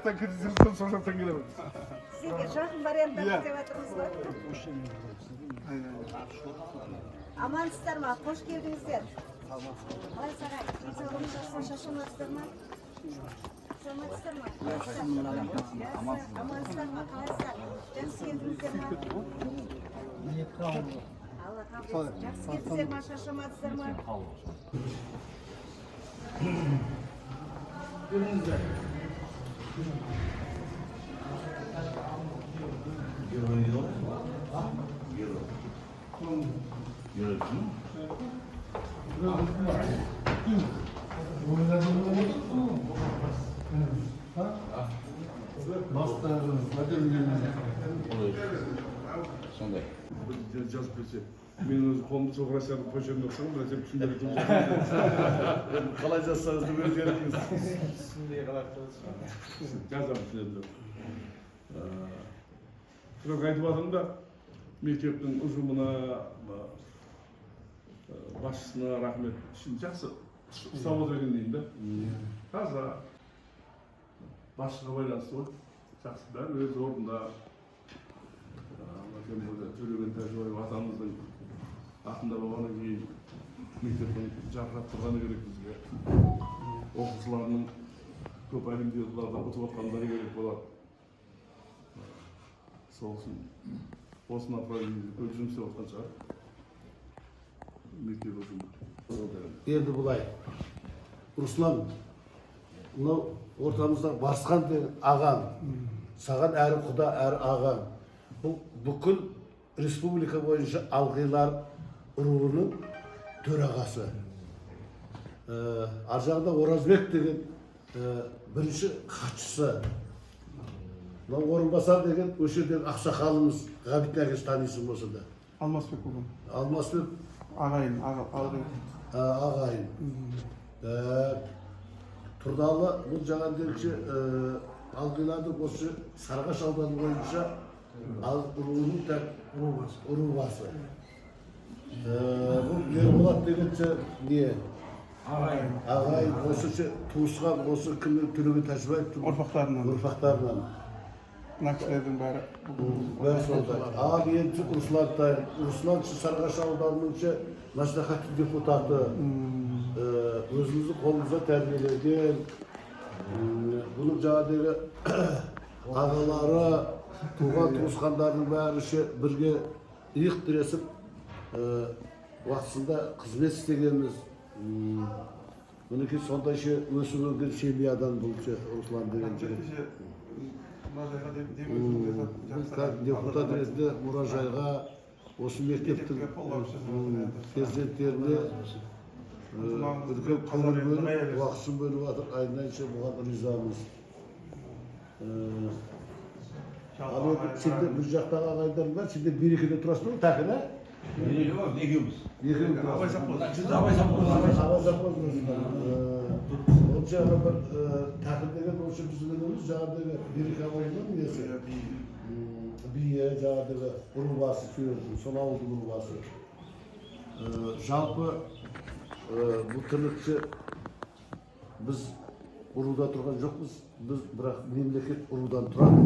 жақтан кірсеңізден сол жақтан келемін. Сізге жақын вариантты іздеп жатырмыз ғой. Амансыздар ма? Қош келдіңіздер. Қалай сарай? Денсаулығыңыз жақсы, шаршамадыңыздар ма? Саламатсыздар ма? Амансыздар ма? Қалайсыздар? Жақсы келдіңіздер ма? Алла қабыл етсін. Жақсы келдіңіздер ма? Шаршамадыңыздар ма? Сондай. Жазып берсе. Мен өзі қолымды соғырасияның көшерін оқсаңым, біресе түсіндіріп тұрмын. Қалай жазсаңыз да өз еркіңіз. Түсіндей қалай Жазамын түсіндіріп. Бірақ айтып жатырмын да, мектептің ұжымына, басшысына рахмет. Жақсы ұстап отыр екен деймін да. Таза басшыға байланысты ғой. Жақсы бәрі өз орнында. Төлеген Тәжібаев атамыздың атында болғаннан кейін мектептің жарқырап тұрғаны керек бізге. Оқушыларының көп олимпиадаларда ұтып отқандары керек болады. Сол үшін осы направлениеде көп жұмыс істеп отқан шығар. Мектеп ұжымы. Енді бұлай. Руслан, мынау ортамызда Барысқан деген ағаң. Саған әрі құда, әрі ағаң. Бұл бүкіл республика бойынша алғилар руының төрағасы. Ар жағында Оразбек деген бірінші хатшысы. Орынбасар деген өшеден ақсақалымыз Ғабит әкесі танисың болса да. Алмасбек болған. Алмасбек Ағайын. ағайын. Тұрдалы бұл жаңа дегенше алғилардың осы Сарыағаш ауданы бойынша руының рубасы. Бұл Ерболат дегенше не? Ағайын. Осы туысқан, осы кімнің Төлеген Тәжібаевтың ұрпақтарынан. Мына кісілердің бәрі. Бәрі солдай. Ал енді Руслан Сарыағаш ауданының мәслихаттың депутаты. Өзіміздің қолымызда тәрбиелеген. Бұның жаңағы ағалары, туған туысқандардың бәрі бірге иық тіресіп уақытысында қызмет істегенбіз. Мінекей сондай өсіп өнген семьядан бұл Руслан деген жігіт. Депутат ретінде мұражайға, осы мектептің перзенттеріне үлкен көңіл бөліп, уақытын бөліп жатыр, айналайынша бұған ризамыз. Ал енді сенде бір жақтағы ағайындарың бар, сенде Берекеде тұрасың ба, Тәкін, ә? Екеуміз. Абай Сапоз. Ол жаңағы бір Тәкін деген осы біздің өніміз, жаңағыдағы Береке ауылының несі? Бие, жаңағыдағы ұрубасы сөйледің, сол ауылдың ұрубасы. Жалпы бұл тірлікте біз ұруда тұрған жоқпыз, біз бірақ мемлекет ұрудан тұрады,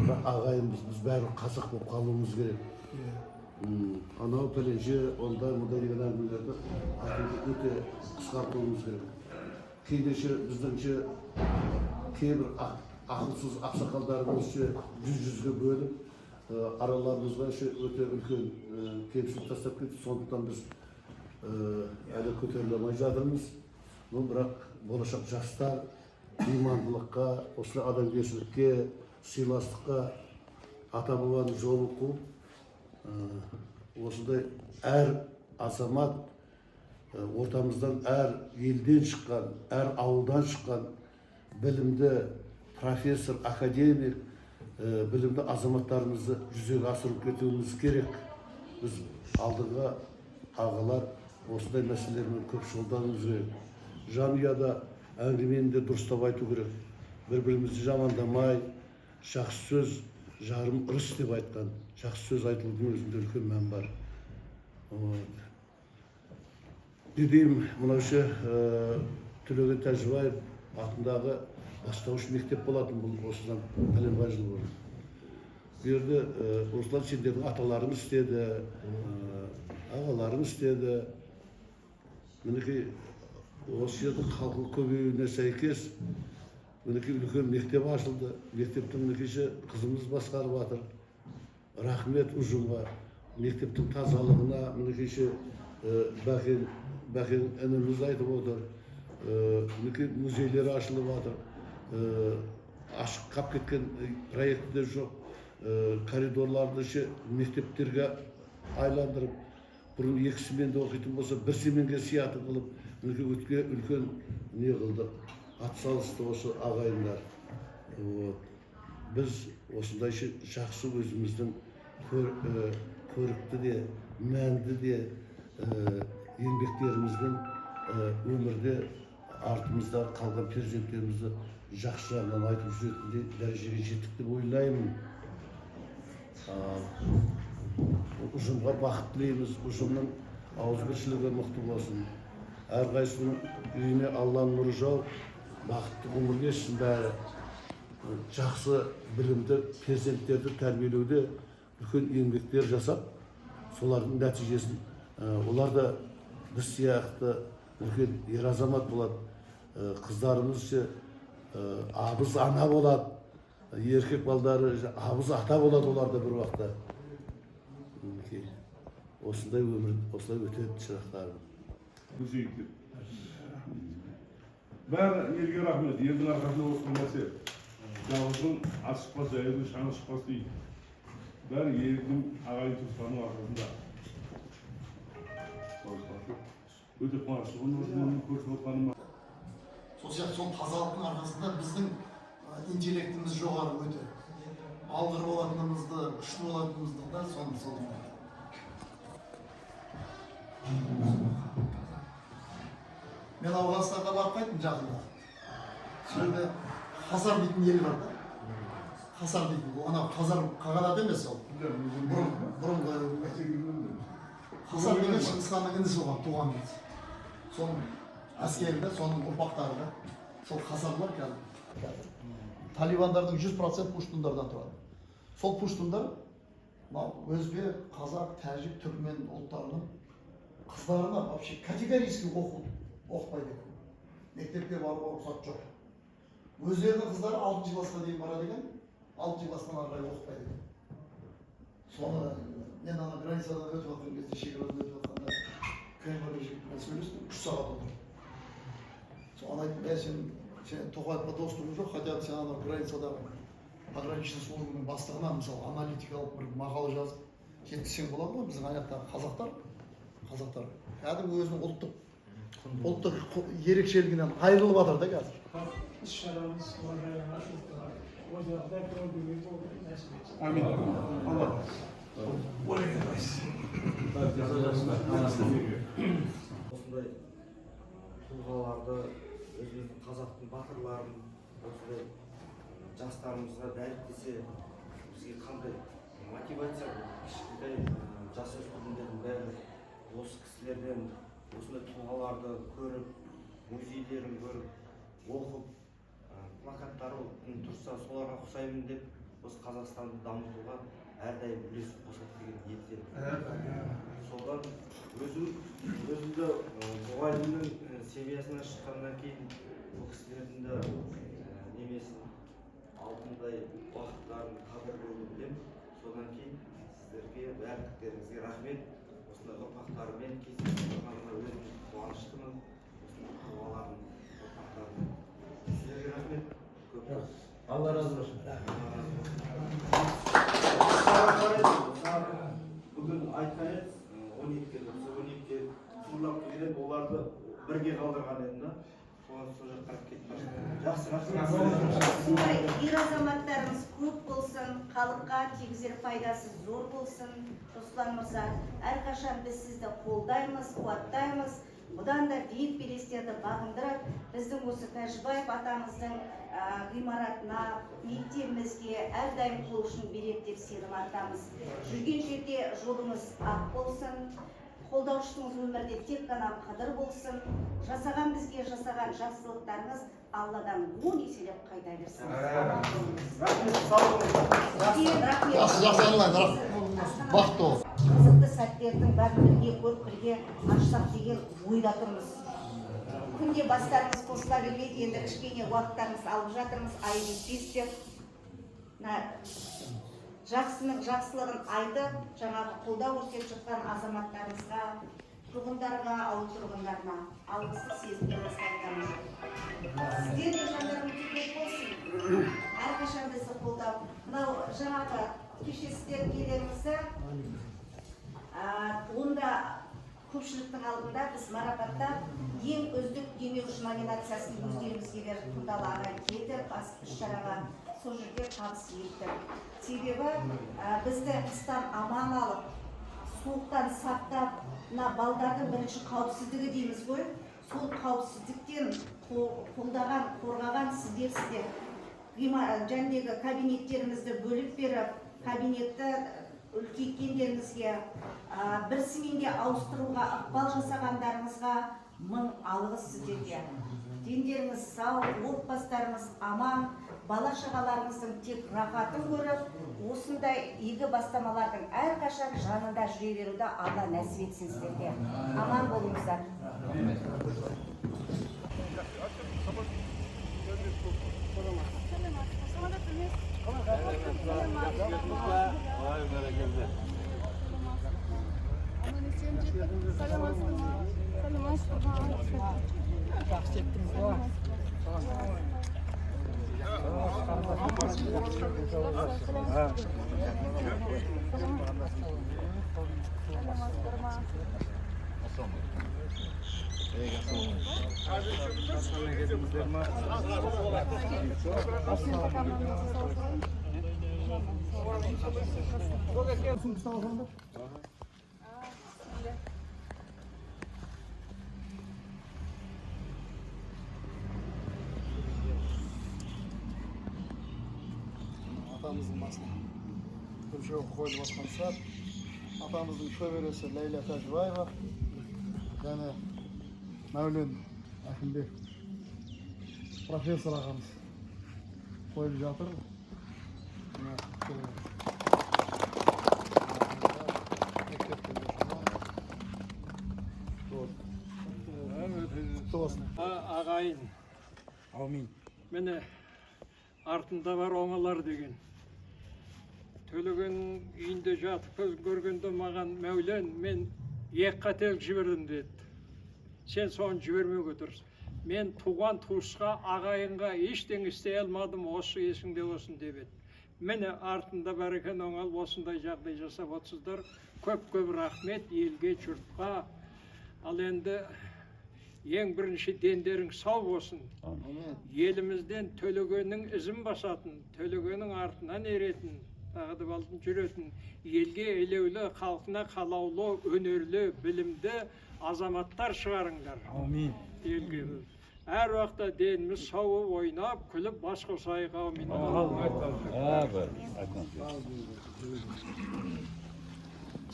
бірақ ағайынбыз, біз бәрі қазақ болып қалуымыз керек. Анау пәленше, ондай мұндай деген әңгімелерді айтуды өте қысқартуымыз керек. Кейдеше біздіңше кейбір ақылсыз ақсақалдарымыз жүз-жүзге бөліп, араларымызға өте үлкен кемшілік тастап кетті, сондықтан біз әлі көтеріле алмай жатырмыз. Бірақ болашақ жастар имандылыққа, осылай адамгершілікке, сыйластыққа, ата-бабаның жолын қуып, осындай әр азамат, ортамыздан әр елден шыққан, әр ауылдан шыққан білімді профессор, академик, білімді азаматтарымызды жүзеге асырып кетуіміз керек. Біз алдыңғы ағалар осындай мәселелермен көп шұғылдануымыз керек. Жанұяда әңгімені де дұрыстап айту керек. Бір-бірімізді жамандамай, жақсы сөз жарым ырыс деп айтқан. Жақсы сөз айтылудың өзінде үлкен мән бар. Дедейім, мынаушы Төлеген Тәжібаев атындағы бастауыш мектеп болатын бұл осыдан пәленбай жыл бұрын. Бұл жерде осылар сендердің аталарың істеді, ағаларың істеді. Мінекей осы жердің халқы көбеюіне сәйкес мінекей үлкен мектеп ашылды. Мектептің мінекейше қызымыз басқарып жатыр. Рахмет ұжымға, мектептің тазалығына мінекейше Бәкен ініміз айтып отыр. Мінекей музейлері ашылып жатыр. Ашық қап кеткен проекті де жоқ. Коридорларды мектептерге айландырып, бұрын 2 сменде оқитын болса 1 сменге сиятын қылып, мінекей үлкен не қылдық. Атсалысты осы ағайындар. Біз осындай жақсы өзіміздің көрікті де, мәнді де еңбектеріміздің өмірде артымызда қалған перзенттерімізді жақсы жағынан айтып жүретіндей дәрежеге жеттік деп ойлаймын. Ұжымға бақыт тілейміз, ұжымның ауызбіршілігі мықты болсын. Әрқайсының үйіне Алланың нұры жауып, бақытты ғұмыр кешсін бәрі. Жақсы білімді перзенттерді тәрбиелеуде үлкен еңбектер жасап, солардың нәтижесін олар да біз сияқты үлкен ер азамат болады. Қыздарымыз абыз ана болады, еркек балдары абыз ата болады оларда бір уақытта. Осындай өмір, осылай өтеді шырақтарым. Музейді. Бәрі елге рахмет, елдің арқасында оқыған нәрсе. Жалғыздың ат шықпас, әйелдің шаңы шықпас дейді. Бәрі елдің ағайын туысқанның арқасында. Өте қуаныштымын, көріп отырғаныма. Сол сияқты сол тазалықтың арқасында біздің интеллектіміз жоғары өте. Алғыр болатынымызды, күшті болатынымызды да соны. Мен Ауғанстанға барып қайттым жақында. Сол жерде Хасар дейтін ел бар да. Хасар дейтін, анау Қағанат емес ол. Бұрынғы Хасар деген Шыңғысханның інісі болған, туған кез. Соның әскерінде, соның ұрпақтары да. Сол Хасарлар қазір. Талибандардың 100% пуштундардан тұрады. Сол пуштундар өзбек, қазақ, тәжік, түркмен ұлттарының қыздарына вообще категорически оқытпайды екен. Мектепке баруға рұқсат жоқ. Өздерінің қыздары 6 классқа дейін барады екен, 6 класстан ары қарай оқытпайды екен. Соны мен ана границадан өтіп жатқан кезде, шекарадан өтіп жатқанда КМВ жігітпен сөйлестім, 3 сағат отырдым. Соған айттым, сен Тоқаевқа достығың жоқ, хотя сен ана границадағы пограничный службаның бастығына мысалы аналитикалық бір мақала жазып жеткізсең болады ғой. Біздің аяқтағы қазақтар кәдімгі өзінің ұлттық ерекшелігінен айырылып жатыр да қазір. Іс-шарамыз Ожарда көргеніміз нәсіп етсін. Амин. Алла. Осындай тұлғаларды, өзіміздің қазақтың батырларын, осындай жастарымызға дәріптесе, бізге қандай мотивация, кішкентай жасөспірімдердің бәрі осы кісілерден осындай тұлғаларды көріп, музейлерін көріп, оқып, плакаттары тұрса соларға ұқсаймын деп, осы Қазақстанды дамытуға әрдайым үлес қосады деген ниеттемін. Содан өзімді мұғалімнің семьясына шыққаннан кейін бұл кісілердің де немесін алтындай уақыттарын қадірлеуін білемін. Содан кейін сіздерге, бәріңізге рахмет. Осындай ұрпақтарымен кездесіп тұрғаныма өзім қуаныштымын. Осындай тұлғалардың ұрпақтарымен. Сіздерге рахмет. Алла разы болсын. Бүгін айтқан еді, 12-ке сұрлап келген, оларды бірге қалдырған едім да. Соған сол жаққа кетіп бардым. Жақсы, ер азаматтарымыз көп болсын, халыққа тигізер пайдасы зор болсын. Руслан мырза, әрқашан біз сізді қолдаймыз, қуаттаймыз. Бұдан да биік белестерді бағындырып, біздің осы Тәжібаев атамыздың ғимаратына, мектебімізге әрдайым қол ұшын береді деп сенім артамыз. Жүрген жерде жолымыз ақ болсын. қолдаушыңыз өмірде тек қана қадір болсын. Жасаған бізге жасаған жақсылықтарыңыз Алладан 10 еселеп қайта берсін. Рахмет. Бақыт бол. Қызықты сәттердің бәрін бірге көріп бірге ашсақ деген ойда тұрмыз. Күнде бастарымыз қосыла бермейді, енді кішкене уақыттарымыз алып жатырмыз, айып етпейсіздер. Жақсының жақсылығын айтып, жаңағы қолдау көрсетіп жатқан азаматтарымызға, тұрғындарға, ауыл тұрғындарына алғысты сезімді айтамыз. Сіздер де жандарың көп болсын. Әрқашан бізді қолдап, мынау жаңағы кеше сіздер келеріңізді, онда көпшіліктің алдында біз марапаттап ең үздік демеуші номинациясын өздеріңізге беріп Тұндалы ағай келді, бас іс-шараға сол жерде табыс етті. Себебі бізді қыстан аман алып, суықтан сақтап, мына балдардың бірінші қауіпсіздігі дейміз ғой, сол қауіпсіздіктен қолдаған, қорғаған сіздерсіздер. Жәндегі кабинеттерімізді бөліп беріп, кабинетті үлкейткендеріңізге, бірсімен де ауыстыруға ықпал жасағандарыңызға мың алғыс сіздерге. Дендеріңіз сау, отбасыларыңыз аман, бала-шағаларыңыздың тек рахатын көріп, осындай игі бастамалардың әрқашан жанында жүре беруді Алла нәсіп етсін сіздерге. Аман болыңыздар. Atamızın basına bir şey koydu basmansa atamızın şövalesi Leyla Tacbayeva yani Mevlün Akınbek profesör ağamız koyup жатыр. Ағайын. Амин. Міне артында бар оңалар деген. Төлеген үйінде жатып көз көргенде маған Мәулен мен екі қателік жібердім деді. Сен соны жібермеуге тұрсың. Мен туған туысқа, ағайынға ештеңе істей алмадым, осы есіңде болсын деп еді. Міне артында бар екен оңал, осындай жағдай жасап отырсыздар. Көп рахмет елге, жұртқа. Ал енді ең бірінші дендерің сау болсын. Елімізден Төлегеннің ізін басатын, Төлегеннің артынан еретін, тағыдып алдын жүретін, елге елеулі, халқына қалаулы, өнерлі, білімді азаматтар шығарыңдар. Амин. Елге. Әр уақытта деніміз сау ойнап, күліп, бас қосайық. Амин.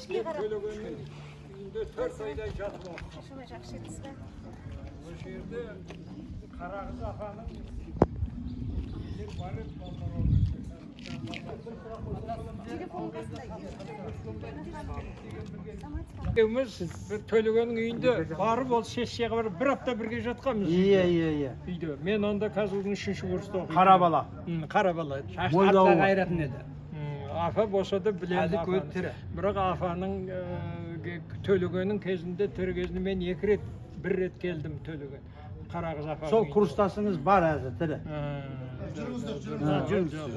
Төлегеннің үйінде 4 айдай жатып отыр. Осы жерде Қарағыз апаның Төлегеннің үйінде барып ол сессияға барып бір апта бірге жатқанбыз. Иә. Үйде. Мен онда қазірдің 3-ші курста оқимын. Қара бала. Қара бала. Атта қайратын еді. Афа болса да білемді көттірі. Бірақ Афаның Төлегеннің кезінде тірі кезінде мен 2 рет, 1 рет келдім Төлеген. Қарағыз апа. Сол курстасыңыз бар әзір тірі.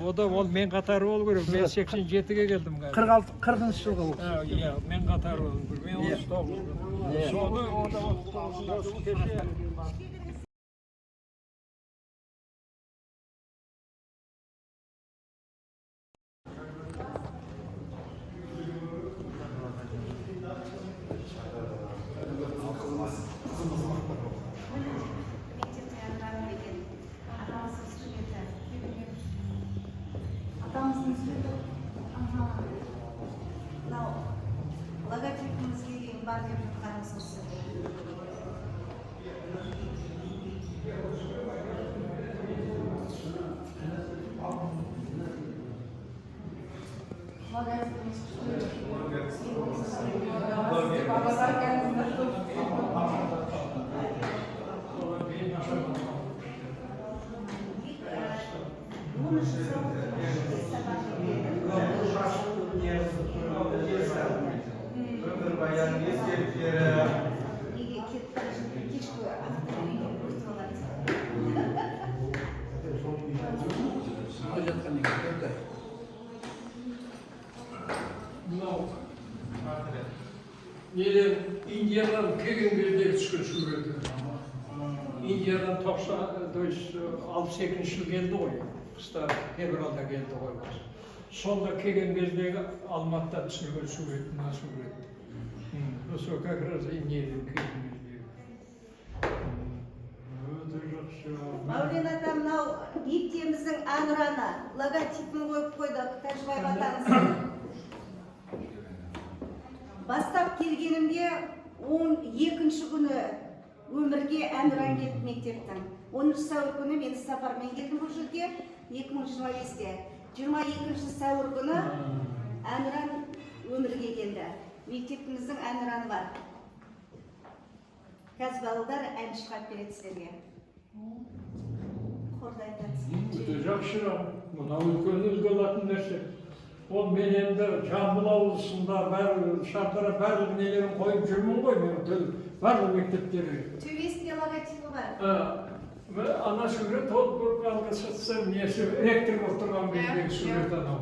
О да ол мен қатары болу керек. Мен 87-ге келдім. 40-шы жылғы ол. Иә, мен қатары болу керек. Мен 39. Соны о да 39 кеше. Логотипімізге бар деп жатқаныңыз осы. Өмірбаян естеліктері. Неге кетіп бара жатқан кешкі автомобильге өтіп алады. Мынау неден Индиядан келген кезде түскен суреті. Индиядан 62 жыл келді ғой. Қыста февралда келді ғой. Сонда келген кездегі Алматыда түсірген сурет, мына сурет. Осы как раз Индиядан келген кездегі. Өте жақсы. Мәулен ата, мынау мектебіміздің әнұраны, логотипін қойып қойдық, Тәжібаев атамыздың. Бастап келгенімде 12-ші күні өмірге әнұран келді мектептің. 10 сәуір күні мен сапармен келдім бұл жерге 2025-те. 22 сәуір күні әнұран өмірге келді. Мектебіміздің әнұраны бар. Қазір балалар ән шығарып береді сіздерге. Қордай айтады. Өте жақсы. Мынау үлгі алатын нәрсе. Ол мен енді Жамбыл ауылысында шартара барлық нелерін қойып жүрмін ғой, мен барлық мектептерге. Төбесінде логотипі бар. Ана сурет ол бір алғашқысы несі ректор болып тұрған кездегі сурет анау.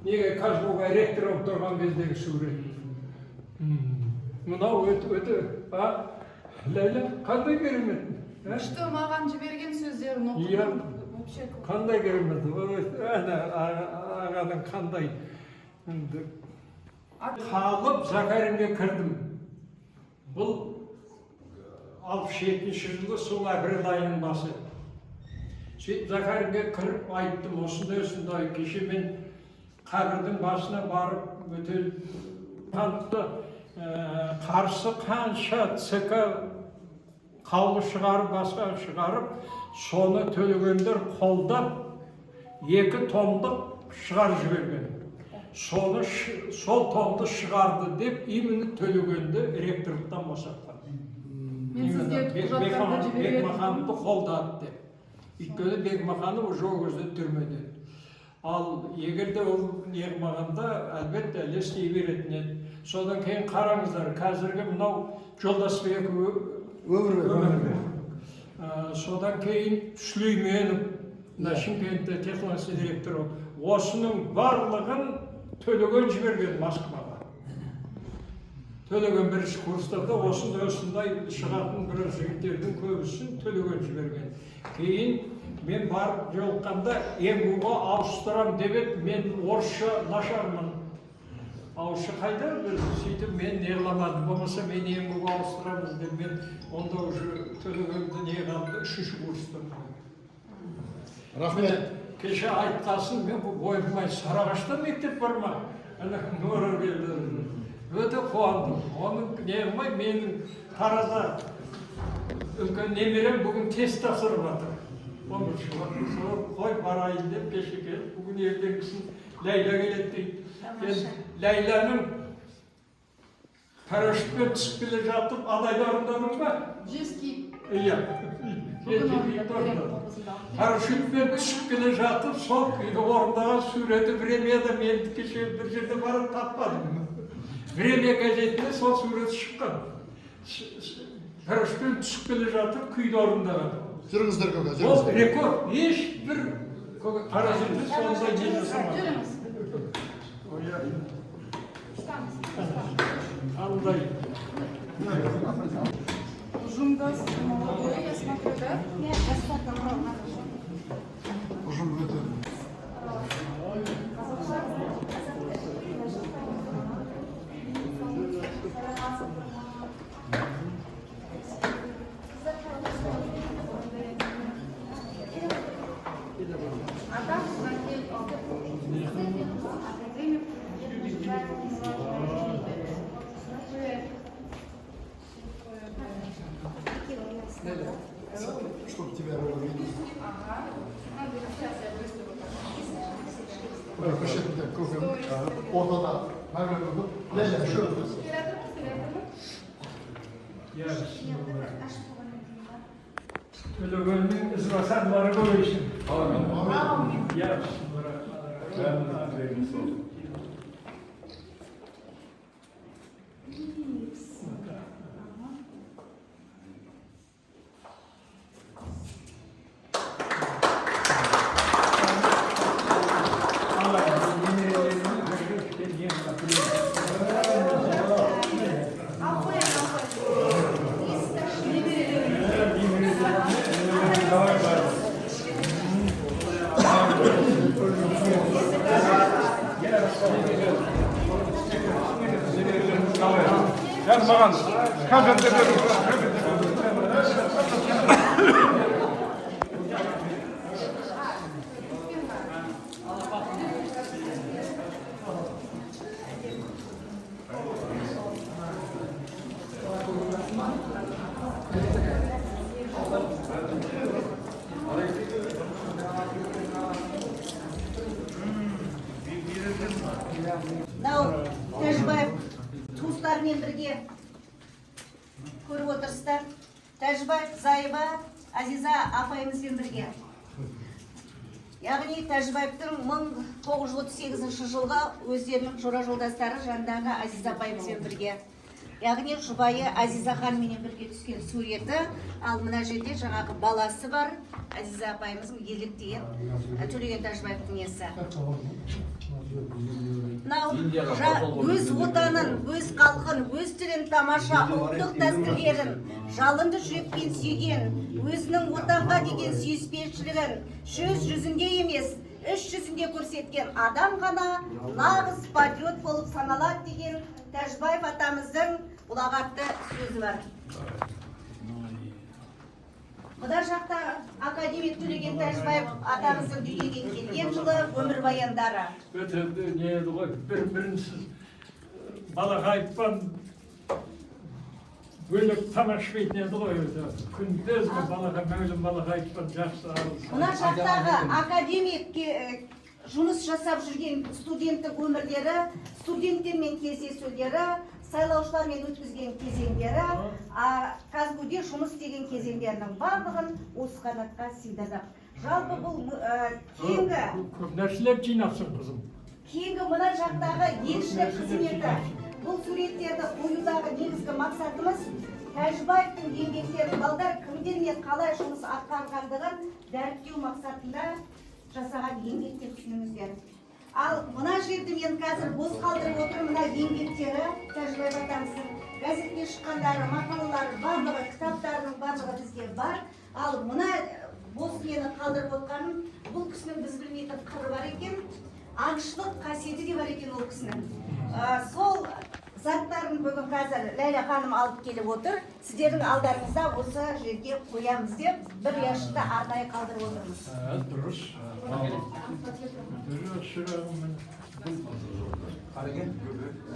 Неге Казбуға ректор болып тұрған кездегі сурет. Мынау өте, Ләйлә, қандай керемет? Что маған жіберген сөздерін оқыдым. Қандай керемет? Ағаның қандай? Қалып Закаринге кірдім. Бұл 67-ші жылы сол апрель айының басы. Сөйтіп Закаринге кіріп айттым, осындай кеше мен қабірдің басына барып өте қатты қарсы қанша ЦК қаулы шығарып, басқа шығарып, соны төлегендер қолдап 2 томдық шығарып жіберген. Сол томды шығарды деп именно төлегенді ректорлықтан босатқан. Бекмахановты қолдады деп. Өйткені Бекмаханов уже ол кезде түрмеде. Ал егерде ол неғмағанда әлбетте әлі істей беретін еді. Содан кейін қараңыздар, қазіргі мынау Жолдасбек Өмірбек. Содан кейін Сүлейменов, Шымкентте технология директоры. Осының барлығын төлеген жіберген Москваға. Төлеген бірінші курстарда осындай шығатын бір жігіттердің көбісін төлеген жіберген. Кейін мен барып жолыққанда МГУ-ға ауыстырам деп еді, мен орысша нашармын. Ауызша қайда? Сөйтіп мен неғыламадым, болмаса мен МГУ-ға ауыстырамыз деп, мен онда уже төлегенді неғамды 3-ші курстым. Рахмет. Кеше айтқасын, мен бұл ойымай Сарағашта мектеп бар ма? Нұры келді. Өте қуандым. Оның неғымай менің Таразда үлкен немерем бүгін тест тапсырып жатыр. Қой барайын деп кеше келіп, бүгін ертеңгісін Ләйла келеді дейді. Ләйланың парашютпен түсіп келе жатып, адайды орындадың ба? Жески. Иә. Парашютпен түсіп келе жатып, сол орындаған суреті времяда мен кеше бір жерде барып таппадым. Время газетінде сол сурет шыққан. Парашютпен түсіп келе жатып, күйді орындаған. Жүріңіздер көке, Ол жүріңіздер. рекорд. Ешбір парашютті сондай не жасамады. Қандай? Ұжымдас молодой, я смотрю, да? Нет, достаточно много. Ұжым өте. Köşede koyun. Ortada nagrat oldu. Leже şöyle. Ölümünün ızvasarları koyuşun. Ya Yani bakan, мынау тәжібаев туыстарымен бірге көріп отырсыздар. Тәжібаев Зайыба Азиза апайымызбен бірге. Яғни Тәжібаевтың 1938 жылға өздерінің жора жолдастары жанындағы Азиза апайымызбен бірге. Яғни жұбайы Азиза ханменен бірге түскен суреті, ал мына жерде жаңағы баласы бар, Азиза апайымыздың елік деген Төлеген Тәжібаевтың несі. Мынау өз отанын, өз халқын, өз тілін тамаша ұлттық дәстүрлерін жалынды жүрекпен сүйген, өзінің отанға деген сүйіспеншілігін сөз жүзінде емес, іс жүзінде көрсеткен адам ғана нағыз патриот болып саналады деген Тәжібаев атамыздың ұлағатты сөзі бар. Бұда жақта академик Төлеген Тәжібаев атамыздың дүниеге келген жылы өмірбаяндары. өте не еді ғой, бірінсіз балаға айтпан бөлек тамашпайтын еді ғой, күндіз балаға мәулім балаға айтпан жақсы алыс. Мына жақтағы академик жұмыс жасап жүрген студенттік өмірлері, студенттермен кездесулері, сайлаушылармен өткізген кезеңдері, Казгуде жұмыс деген кезеңдерінің барлығын осы қанатқа сыйдадық. Жалпы бұл кейінгі Көп нәрселер жинапсың қызым. кейінгі мына жақтағы елшілік қызметі, бұл суреттерді қоюдағы негізгі мақсатымыз Тәжібаевтың еңбектерін балдар кімдермен қалай жұмыс атқарғандығын дәріптеу мақсатында жасаған еңбек деп түсініңіздер. Ал мына жерді мен қазір бос қалдырып отырмын, мына еңбектері Тәжібаев атамыздың газетке шыққандары, мақалалары барлығы, кітаптарының барлығы бізде бар. Ал мына бос мені қалдырып отқаным, бұл кісінің біз білмейтін қыры бар екен, аңшылық қасиеті де бар екен ол кісінің. Сол заттарын бүгін қазір Ләйлә ханым алып келіп отыр. Сіздердің алдарыңызда осы жерге қоямыз деп бір ящикті арнайы қалдырып отырмыз. Дұрыс.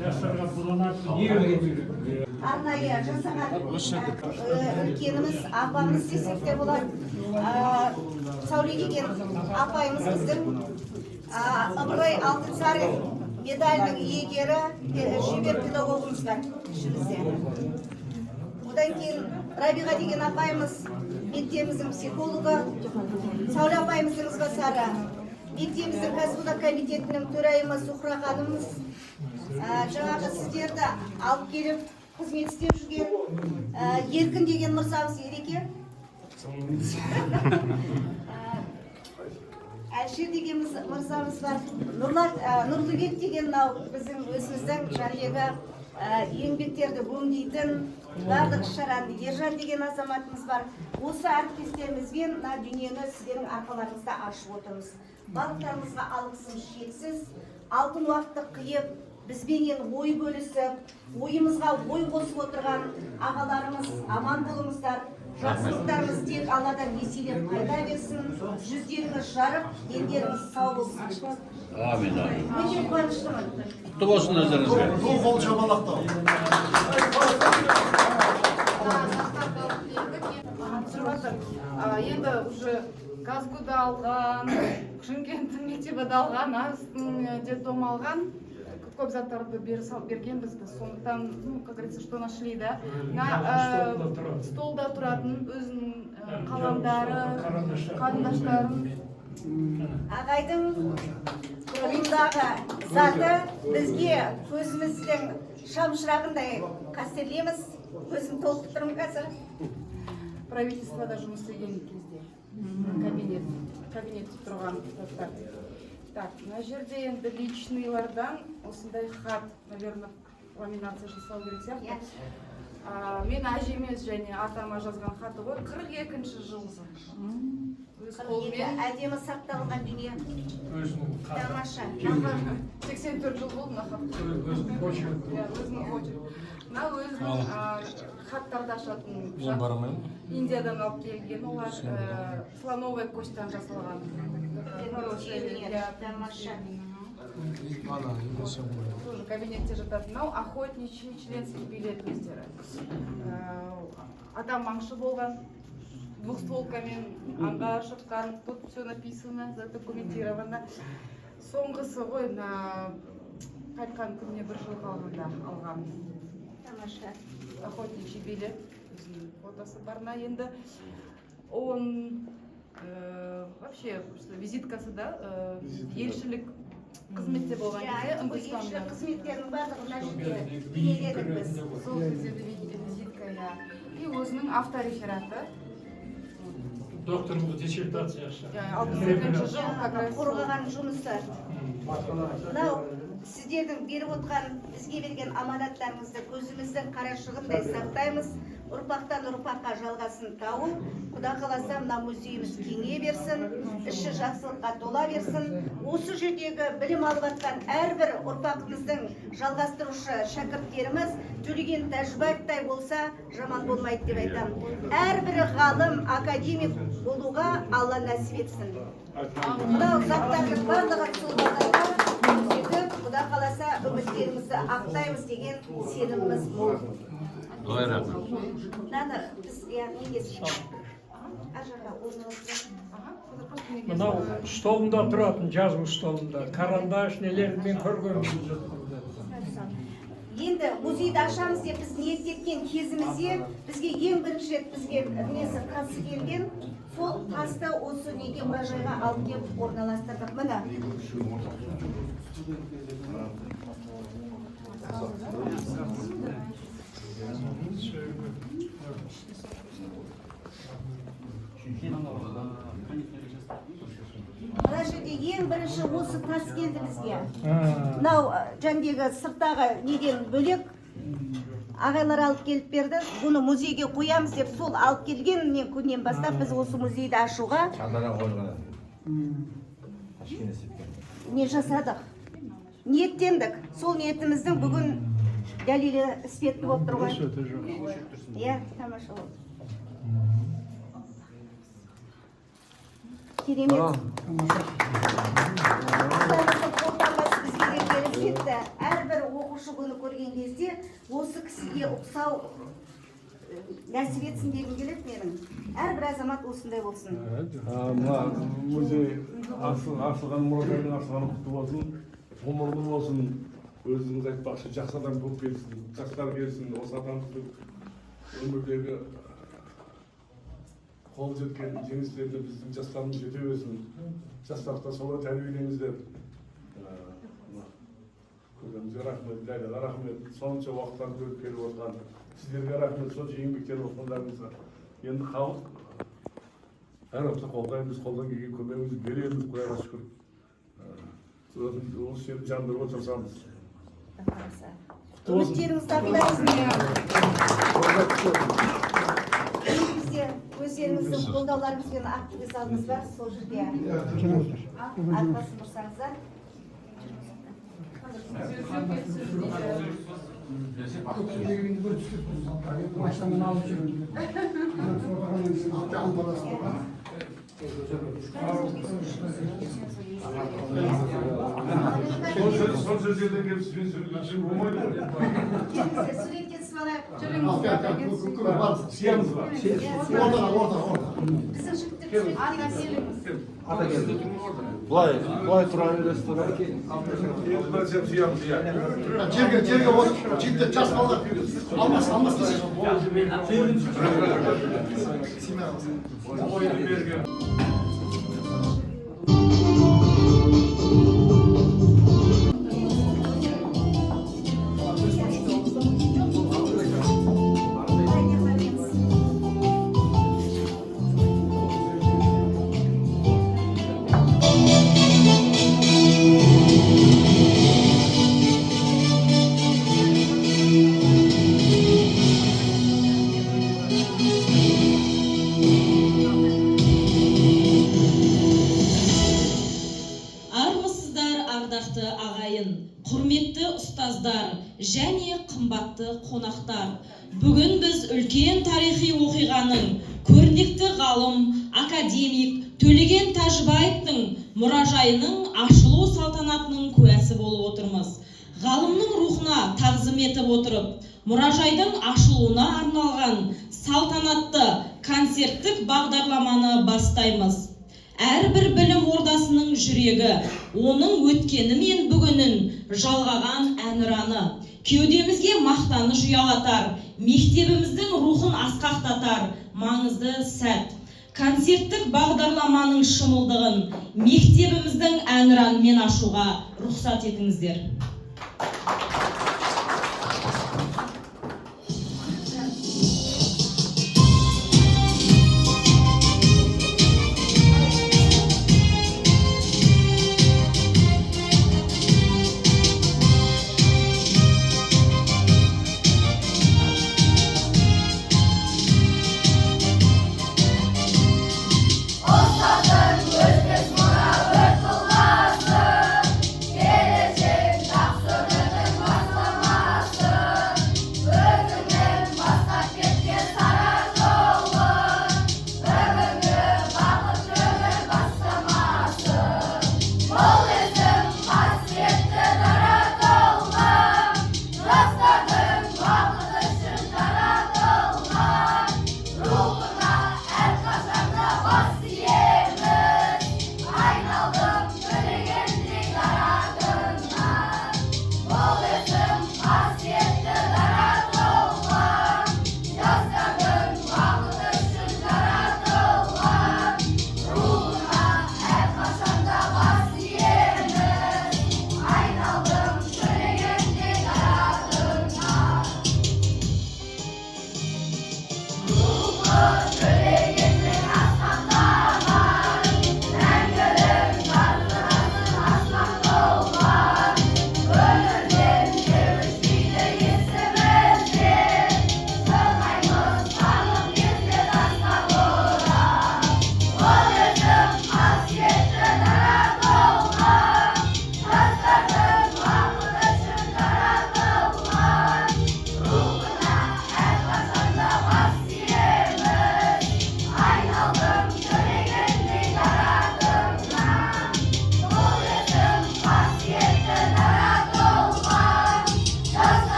Жастарға бұланатын не Арнайы жасаған үлкеніміз, апамыз десек те болады. Сәуле деген апайымыз біздің Ыбырай Алтынсарин медальдің иегері, шебер педагогымыз бар ішімізде. Одан кейін Рабиға деген апайымыз мектебіміздің психологы, Сәуле апайымыздың ізбасары, мектебіміздің кәсіподақ комитетінің төрайымы Зухра ханымыз, жаңағы сіздерді алып келіп қызмет істеп жүрген Еркін деген мырзамыз Ереке, Әлшер деген мырзамыз бар, Нұрлыбек деген біздің өзіміздің жаңағы еңбектерді өңдейтін барлық шараны Ержан деген азаматымыз бар. Осы әріптестерімізбен дүниені сіздердің арқаларыңызда ашып отырмыз. Барлықтарыңызға алғысым шексіз, алтын уақытты қиып, бізбенен ой бөлісіп, ойымызға ой қосып отырған ағаларымыз аман болыңыздар. Жақсылықтарымыз тек Алладан еселеп қайта берсін, жүздеріңіз жарық, елдеріңіз сау болсын. Амин. Өте қуаныштымын. Құтты болсын өздеріңізге. Қол жамалақтау. Енді уже Казгуда алған, Шымкенттің мектебі алған, Арыстың детдом алған. Көп заттарды берген бізді. Сондықтан, как говорится, что нашли, да? Столда тұратын өзінің қаламдары, қарындаштарын. Ағайдың қолындағы заты бізге көзіміздің шамшырағындай қастерлейміз. Көзім толып тұрмын қазір. Правительствода жұмыс істеген кезде. Кабинетте тұрған заттар. Так, на жерде енді личныйлардан осындай хат, наверное, ламинация жасау керек сияқты. Мен әжеме және атама жазған хаты ғой, 42-ші жылғы. Әдемі сақталған дүние. Тамаша. 84 жыл болды мына хат. Өзінің почерк. Мына өзінің хаттарды ашатын құжат. Индиядан алып келген, олар слоновая костьтан жасалған. Тоже кабинетте жататын. Мынау охотничий членский билет өздері. Адам аңшы болған, двухстволкамен аңға шыққан, тут все написано, задокументировано. Соңғысы ғой, қайтқан күніне 1 жыл қалғанда алған. Охотничий билет, фотосы барна енді. Он вообще визиткасы да, елшілік қызметте болған кезде Үндістанда. Елшілік қызметтерінің барлығына бейнеледік біз. Сол кезде визитка, я. И өзінің авторефераты. Докторлық диссертациясы. 62-ші жыл қорғаған жұмысы. Мынау сіздердің беріп отқан, бізге берген аманаттарыңызды көзіміздің қарашығындай сақтаймыз. Ұрпақтан ұрпаққа жалғасын тауып, Құда қаласа мына музейіміз кеңейе берсін, іші жақсылыққа тола берсін. Осы жердегі білім алып жатқан әрбір ұрпағымыздың жалғастырушы шәкірттеріміз Төлеген Тәжібаевтай болса, жаман болмайды деп айтамын. Әрбір ғалым, академик болуға Алла нәсіп етсін. Мынау заттардың барлығы сол бағдарға сөйтіп, Құда қаласа үміттерімізді ақтаймыз деген сеніміміз мол. Наны біз Мынау столында тұратын, жазу столында, карандаш нелерді мен көргенмін. Енді музейді ашамыз деп біз ниеттеткен кезімізде бізге ең бірінші рет бізге қасы келген сол тасты осы неге мұражайға алып келіп орналастырдық. Міне. Мына жерде ең бірінші осы тас келді бізге. Мынау жаңдегі сырттағы неден бөлек ағайлар алып келіп берді. Бұны музейге қоямыз деп сол алып келген күннен бастап біз осы музейді ашуға не жасадық. Ниеттендік. Сол ниетіміздің бүгін дәлелі іспетті болып тұр ғой. Иә, тамаша болды. Керемет. Қолданбасы бізге де келіп жетті. Әрбір оқушы бұны көрген кезде осы кісіге ұқсау нәсіп етсін дегім келеді менің. Әрбір азамат осындай болсын. Музей ашылған мұражайдың ашылғаны құтты болсын. Ғұмырлы болсын. Өзіңіз айтпақшы, жақсы адам болып келсін, жастар келсін, осы адамдың өмірдегі қол жеткен жеңістеріне біздің жастарымыз жете берсін. Жастарды солай тәрбиелеңіздер. Көзімізге рахмет, Ләйләға рахмет, сонша уақыттан көріп келіп отырған сіздерге рахмет, сонша еңбектер оқығандарыңызға. Енді халық әр уақытта қолдаймыз, қолдан келген көмегімізді береміз, Құдайға шүкір. Осы жерді жандырып отырсамыз. Үміттеріңізді ақтаймыз. Бізде өздеріңіздің қолдауларыңызбен активизалыңыз бар, сол жерде. Арқасын бұрсаңыздар. Сол жерден келіп сізбен сөйлесуге болмайды ғой. Суретке Көмек бар. Сиямыз бар. Орта. Біздің жігіттер Ата келді. Былай тұра бересіздер. Енді бір сен сиямыз, иә. Жерге осы жігіттер жас балалар алмас десе. Ойды берген. Армысыздар ардақты ағайын, құрметті ұстаздар және қымбатты қонақтар. Бүгін біз үлкен тарихи оқиғаның көрнекті ғалым, академик Төлеген Тәжібаевтың мұражайының ашылу салтанатының куәсі болып отырмыз. Ғалымның рухына тағзым етіп отырып, мұражайдың ашылуына арналған салтанатты концерттік бағдарламаны бастаймыз. Әрбір білім ордасының жүрегі, оның өткені мен бүгінін жалғаған әнұраны, кеудемізге мақтаныш ұялатар, мектебіміздің рухын асқақтатар маңызды сәт. Концерттік бағдарламаның шымылдығын мектебіміздің әнұранымен ашуға рұқсат етіңіздер.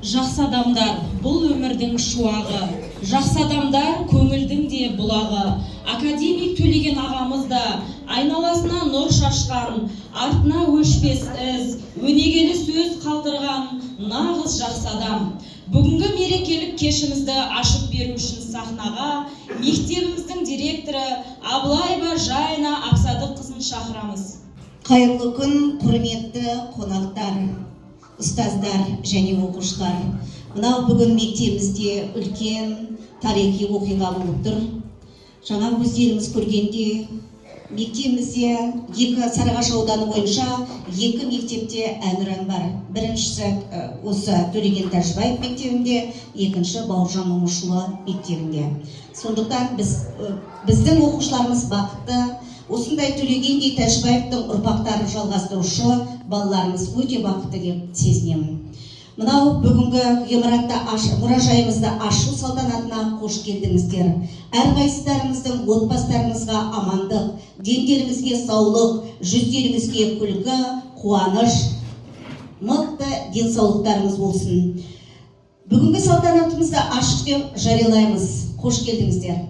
Жақсы адамдар бұл өмірдің шуағы, жақсы адамдар көңілдің де бұлағы. Академик Төлеген ағамыз да айналасына нұр шашқан, артына өшпес із, өнегелі сөз қалдырған нағыз жақсы адам. Бүгінгі мерекелік кешімізді ашып беру үшін сахнаға мектебіміздің директоры Абылайба Жайна Ақсадыққызын шақырамыз. Қайырлы күн, құрметті қонақтар, ұстаздар және оқушылар. Мынау бүгін мектебімізде үлкен тарихи оқиға болып тұр. Жаңа өздеріңіз көргенде мектебімізде Сарыағаш ауданы бойынша 2 мектепте әнұран бар. Біріншісі осы Төлеген Тәжібаев мектебінде, екінші Бауыржан Момышұлы мектебінде. Сондықтан біздің оқушыларымыз бақытты. Осындай Төлегендей Тәжібаевтың ұрпақтарын жалғастырушы балаларымыз өте бақытты деп сезінемін. Мынау бүгінгі ғимаратта мұражайымызды ашу салтанатына қош келдіңіздер. Әрқайсыларыңыздың отбасыларыңызға амандық, дендеріңізге саулық, жүздеріңізге күлкі, қуаныш, мықты денсаулықтарыңыз болсын. Бүгінгі салтанатымызды ашық деп жариялаймыз. Қош келдіңіздер.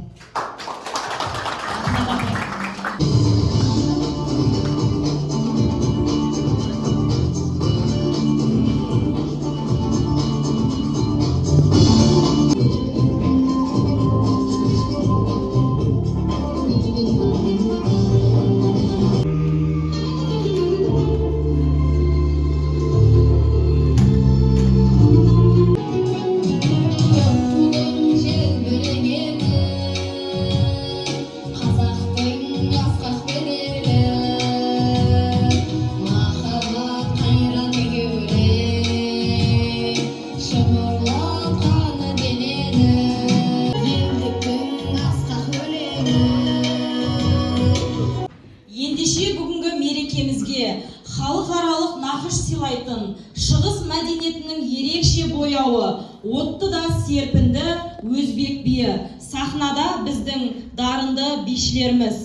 Ендеше бүгінгі мерекемізге халықаралық нақыш сыйлайтын шығыс мәдениетінің ерекше бояуы, отты да серпінді өзбек биі, сахнада біздің дарынды бишілеріміз.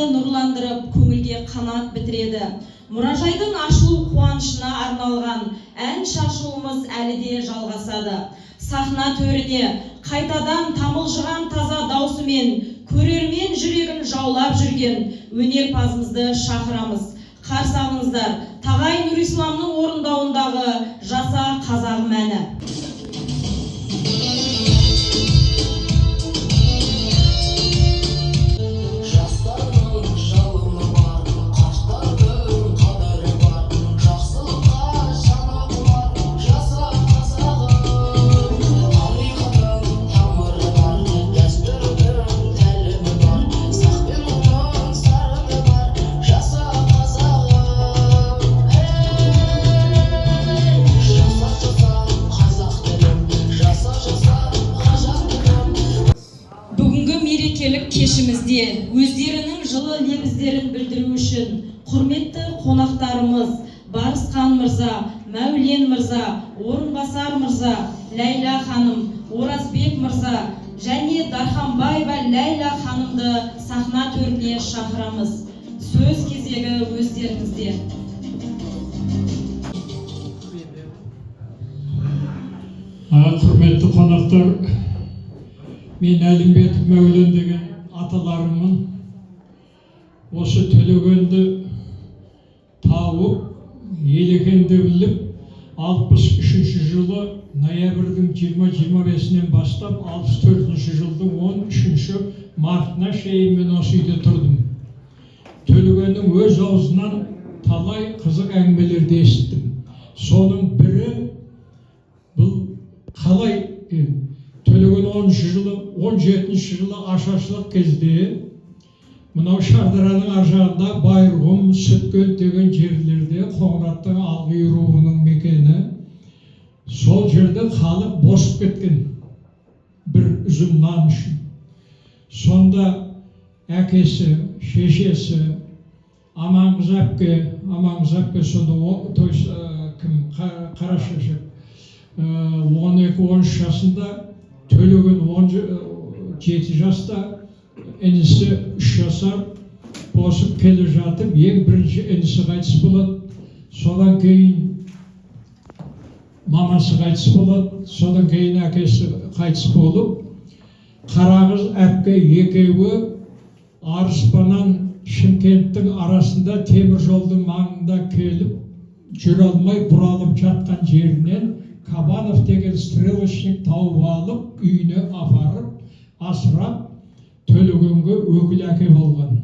Нұрландырып, көңілге қанат бітіреді. Мұражайдың ашылу қуанышына арналған ән шашуымыз әлі де жалғасады. Сахна төріне қайтадан тамылжыған таза даусымен көрермен жүрегін жаулап жүрген өнерпазымызды шақырамыз. Қарсы алыңыздар, Тағай Нұрисламның орындауындағы Жаса қазағым әні. Кешімізде өздерінің жылы лебіздерін білдіру үшін құрметті қонақтарымыз Барысқан мырза, Мәулен мырза, Орынбасар мырза, Ләйла ханым, Оразбек мырза және Дарханбаева Ләйла ханымды сахна төріне шақырамыз. Сөз кезегі өздеріңізде. Құрметті қонақтар, мен Әлімбетов Мәулен деген аталарымын. Осы Төлегенді тауып, елекенді біліп, 63 жылы ноябрьдің 20-25-нен бастап 64 жылдың 13 мартына шейін мен осы үйде тұрдым. Төлегеннің өз аузынан талай қызық әңгімелерді естіттім. Соның бірі бұл қалай Төлеген 17 жылы ашаршылық кезде мынау Шардараның аржағында Байырғұм, Сүткөл деген жерлерде Қоңыраттың Алғи руының мекені. Сол жерде халық босып кеткен бір үзім нан үшін. Сонда әкесі, шешесі, Аманғыз әпке сонда Қарашашев 12-13 жасында, Төлеген 17 жаста, інісі 3 жасар босып келе жатып, ең бірінші інісі қайтыс болады. Содан кейін мамасы қайтыс болады, содан кейін әкесі қайтыс болып, Қарағыз әпке екеуі Арыспанан Шымкенттің арасында темір жолдың маңында келіп, жүре алмай бұралып жатқан жерінен Кабанов деген стрелочник тауып алып, үйіне апарып, асырап, Төлегенге өкіл әке болған.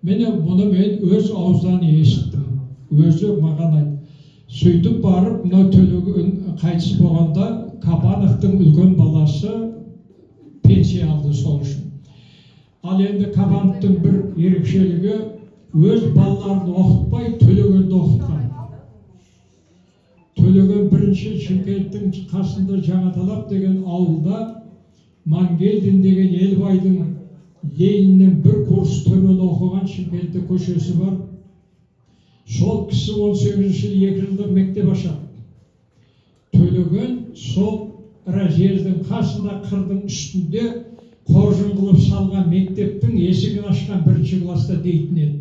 Мені бұны мен өз ауздан естіттім. Өзі маған айтты. Сөйтіп барып, мына Төлеген қайтыс болғанда Кабановтың үлкен баласы пенсия алды сол үшін. Ал енді Кабановтың бір ерекшелігі өз балаларын оқытпай Төлегенді оқытқан. Төлеген бірінші Шымкенттің қасында Жаңаталап деген ауылда Мангелдин деген Елбайдың Лениннен бір курс төмен оқыған Шымкентте көшесі бар. Сол кісі 18 жыл 2 жылда мектеп ашады. Төлеген сол разъездің қасында қырдың үстінде қоржын қылып салған мектептің есігін ашқан 1-ші класста дейтін еді.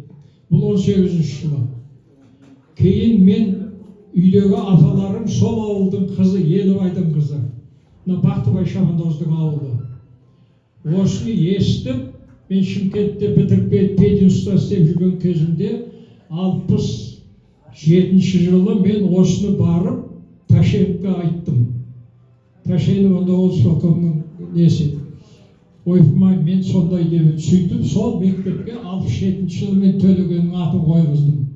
Бұл 18 жылы. Кейін мен үйдегі аталарым сол ауылдың қызы, Елбайдың қызы. Бақтыбай Шабандоздың ауылы. Осыны естіп, мен Шымкентте бітіріп пединститутта істеп жүрген кезімде 67 жылы мен осыны барып Ташеновқа айттым. Ташенов онда ол Соковның несі. Ойпырмай, мен сондай деп сөйтіп, сол мектепке 67 жылы мен Төлегеннің атын қойғыздым.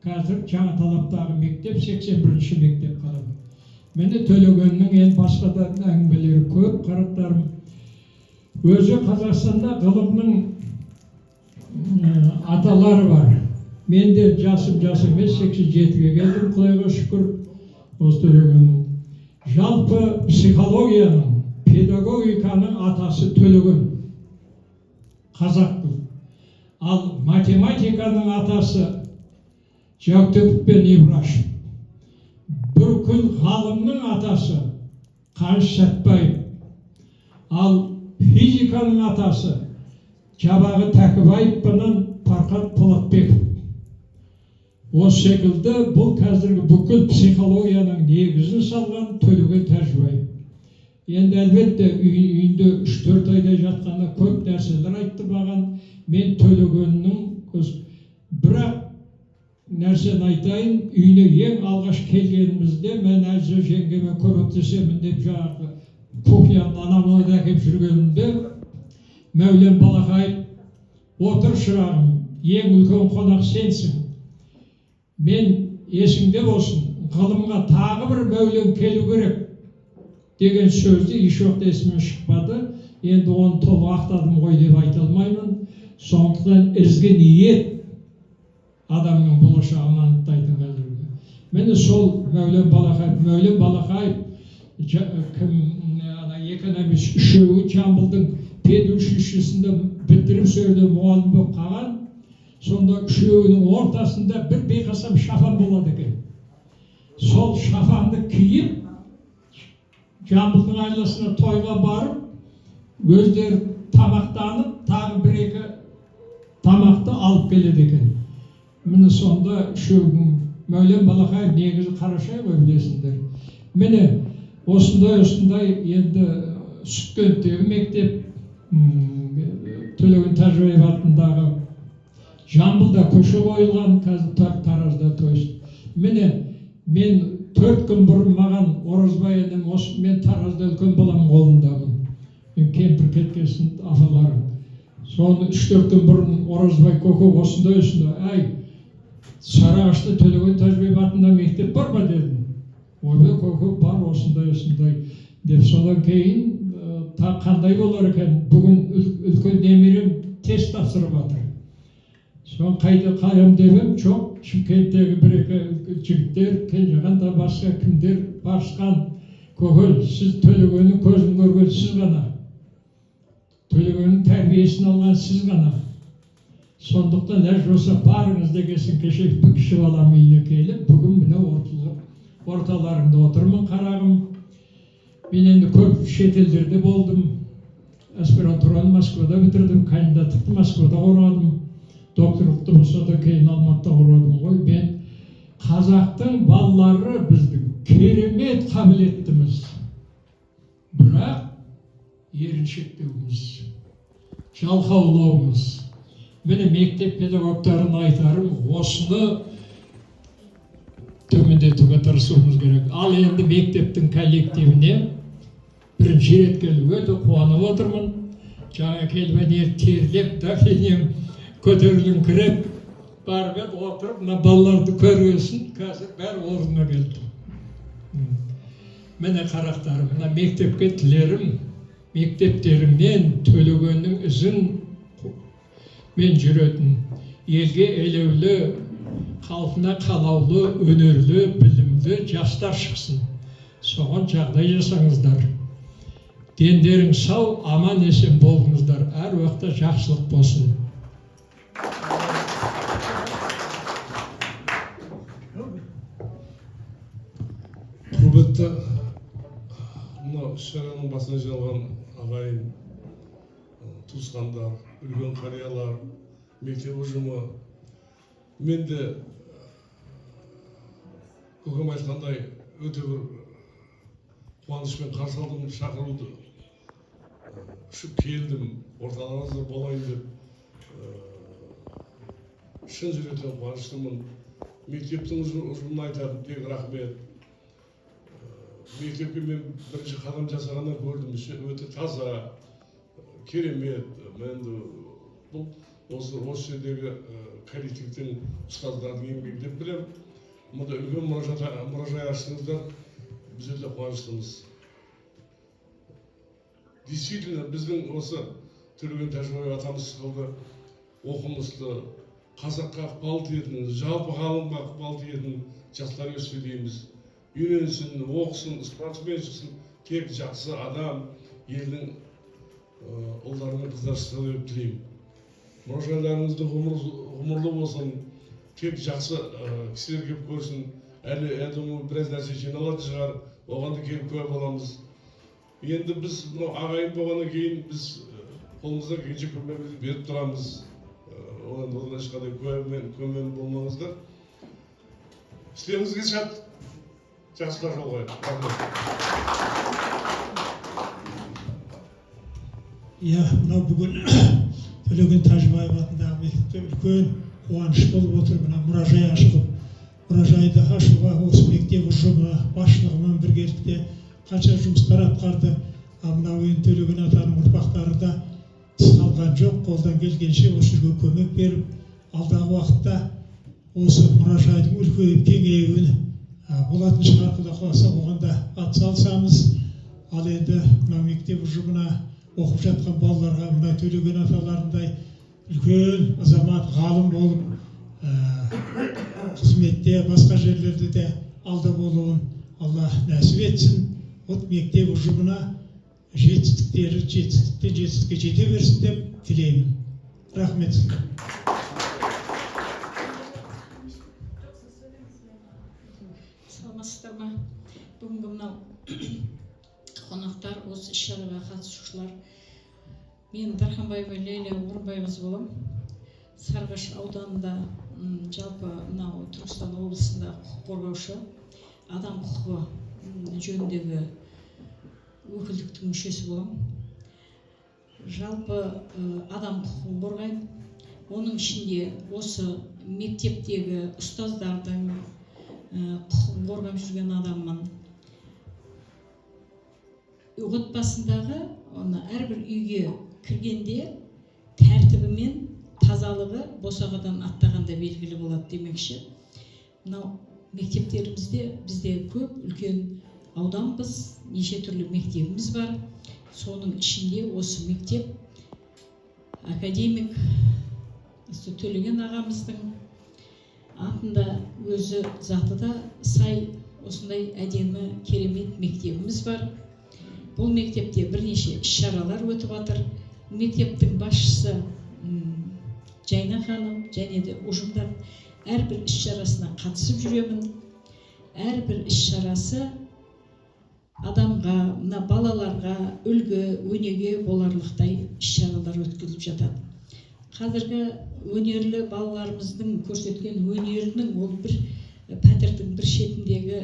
Қазір Жаңаталаптағы мектеп 81-ші мектеп қалады. Мені Төлегеннің ең басқа да әңгімелері көп, қарақтарым. Өзі Қазақстанда ғылымның аталары бар. Мен де жасым емес, 87-ге келдім, Құдайға шүкір, осы Төлегеннің. Жалпы психологияның, педагогиканың атасы Төлеген, қазақтың. Ал математиканың атасы Жаутепов пен Ибрашев. Бүкіл ғалымның атасы Қаныш Сәтбаев. Ал физиканың атасы Жабағы Тәкібаев пенен Парқат Полатбеков. Осы секілді бұл қазіргі бүкіл психологияның негізін салған Төлеген Тәжібаев. Енді әлбетте үйінде 3-4 айда жатқанда көп нәрселер айтты маған. Мен Төлегеннің бірақ нәрсен айтайын, үйіне ең алғаш келгенімізде мен әзір жеңгеме көмектесемін деп жаңағы кухняның анамды әкеп жүргенімде Мәулен Балақаев, отыр шырағым, ең үлкен қонақ сенсің. Мен есіңде болсын, ғылымға тағы бір Мәулен келу керек деген сөзді ешуақта есімнен шықпады. Енді оны толық ақтадым ғой деп айта алмаймын. Сондықтан ізгі ниет адамның болашағын анықтайтын қазіргі. Мені сол Мәулен Балақаев экономист үшеуі Жамбылдың педучилищесінде бітіріп сөйлеу мұғалім болып қалған. Сонда үшеуінің ортасында бір бейқасам шафан болады екен. Сол шафанды киіп Жамбылдың айласына тойға барып, өздері тамақтанып, тағы 1-2 тамақты алып келеді екен. Міне сонда үшеуінің Мәулен Балақаев негізі Қарашай ғой, білесіңдер. Міне осындай енді Сүткенттегі мектеп, Төлеген Тәжібаев атындағы Жамбылда көше қойылған, қазір Таразда, то есть. Міне, мен 4 күн бұрын маған Оразбай інім, мен Таразда үлкен балам қолындамын. Мен кемпір кеткесін апаларым. Соны 3-4 күн бұрын Оразбай көке осындай, әй, Сарыағашта Төлеген Тәжібаев атында мектеп бар ма дедім. Ойбай көке бар осындай деп, содан кейін қандай болар екен, бүгін үлкен немерем тест тапсырып жатыр. Соны қайда қаям дегем, жоқ, Шымкенттегі бір-екі жігіттер, Кенжеған да басқа кімдер барысқан. Көкел, сіз Төлегеннің көзін көрген сіз ғана. Төлегеннің тәрбиесін алған сіз ғана. Сондықтан әр жоса барыңыз дегесін кеше бір кіші балам үйіне келіп, бүгін міне орталарында отырмын, қарағым. Мен енді көп шетелдерде болдым. Аспирантураны Москвада бітірдім, кандидаттықты Москвада қорғадым. Докторлықты болса да кейін Алматыда қорғадым ғой. Мен қазақтың балалары біздің керемет қабілеттіміз. Бірақ еріншектеуіміз, жалқаулауымыз. Міне мектеп педагогтарын айтарым, осыны төмендетуге тырысуымыз керек. Ал енді мектептің коллективіне бірінші рет келіп өте қуанып отырмын. Жаңа келіп терлеп, дәфенем көтеріліңкіреп барып еді, отырып, мына балаларды көргесін, қазір бәрі орнына келді. Міне қарақтарым, мына мектепке тілерім, мектептерімнен Төлегеннің ізін мен жүретін, елге елеулі, халқына қалаулы, өнерлі, білімді жастар шықсын. Соған жағдай жасаңыздар. Дендерің сау, аман есен болыңыздар. Әр уақытта жақсылық болсын. Құрметті мына шараның басына жиналған ағайын, туысқандар, үлкен қариялар, мектеп ұжымы, мен де көкем айтқандай өте бір қуанышпен қарсы алдым шақыруды. Ұшып келдім, орталарыңызда болайын деп. Шын жүректен қуаныштымын. Мектептің ұжымына айтатын тек рахмет. Мектепке мен бірінші қадам жасағаннан көрдім, өте таза, керемет. Мен осы жердегі коллективтің ұстаздардың еңбегі деп білем. Мұнда үлкен мұражай аштыңыздар, біз өте қуаныштымыз. Действительно, біздің осы Төлеген Тәжібаев атамыз сықылды, оқымысты, қазаққа ықпал ететін, жалпы ғалымға ықпал ететін жастар өссе дейміз. Үйренсін, оқысын, спортсмен шықсын, тек жақсы адам, елдің ұлдары мен қыздар шықса деп тілеймін. Мұражайларыңызды ғұмырлы болсын, тек жақсы кісілер келіп көрсін. Әлі біраз нәрсе жиналатын шығар, оған да келіп куә боламыз. Енді біз ағайын болғаннан кейін біз қолымызда келгенше көмегімізді беріп тұрамыз. Оған ешқандай көмек болмаңыздар. Істеріңізге сәт, жақсылар жол қойып. Иә, мынау бүгін Төлеген Тәжібаев атындағы мектепте үлкен қуаныш болып отыр. Мына мұражай ашылып, мұражайды ашуға осы мектеп ұжымы басшылығымен біргелікте қанша жұмыстар атқарды. Мынау енді Төлеген атаның ұрпақтары да тыс қалған жоқ, қолдан келгенше осы жерге көмек беріп, алдағы уақытта осы мұражайдың үлкейіп кеңеюін болатын шығар, Құдай қаласа оған да атсалысамыз. Ал енді мына мектеп ұжымына оқып жатқан балаларға мына Төлеген аталарындай үлкен азамат, ғалым болып, қызметте, басқа жерлерде де алда болуын Алла нәсіп етсін. От мектеп ұжымына жетістікке жете берсін деп тілеймін. Рахмет. Саламатсыздар ма? Бүгінгі мынау қонақтар, осы іс-шараға қатысушылар. Мен Дарханбаева Лейла Орынбайқызы болам. Сарыағаш ауданында, жалпы мынау Түркістан облысында құқық қорғаушы, адам құқығы жөніндегі өкілдіктің мүшесі болам. Жалпы адам құқығын қорғаймын. оның ішінде осы мектептегі ұстаздардың құқығын қорғап жүрген адаммын. Отбасындағы әрбір үйге кіргенде тәртібі мен тазалығы босағадан аттағанда белгілі болады демекші. Мынау мектептерімізде бізде көп үлкен ауданбыз, неше түрлі мектебіміз бар. Соның ішінде осы мектеп академик Төлеген ағамыздың атында өзі заты да сай осындай әдемі керемет мектебіміз бар. Бұл мектепте бірнеше іс-шаралар өтіп жатыр. Мектептің басшысы Жайна ханым және де ұжымдар әрбір іс-шарасына қатысып жүремін. Әрбір іс-шарасы адамға, мына балаларға үлгі, өнеге боларлықтай іс-шаралар өткізіліп жатады. Қазіргі өнерлі балаларымыздың көрсеткен өнерінің ол бір пәтердің бір шетіндегі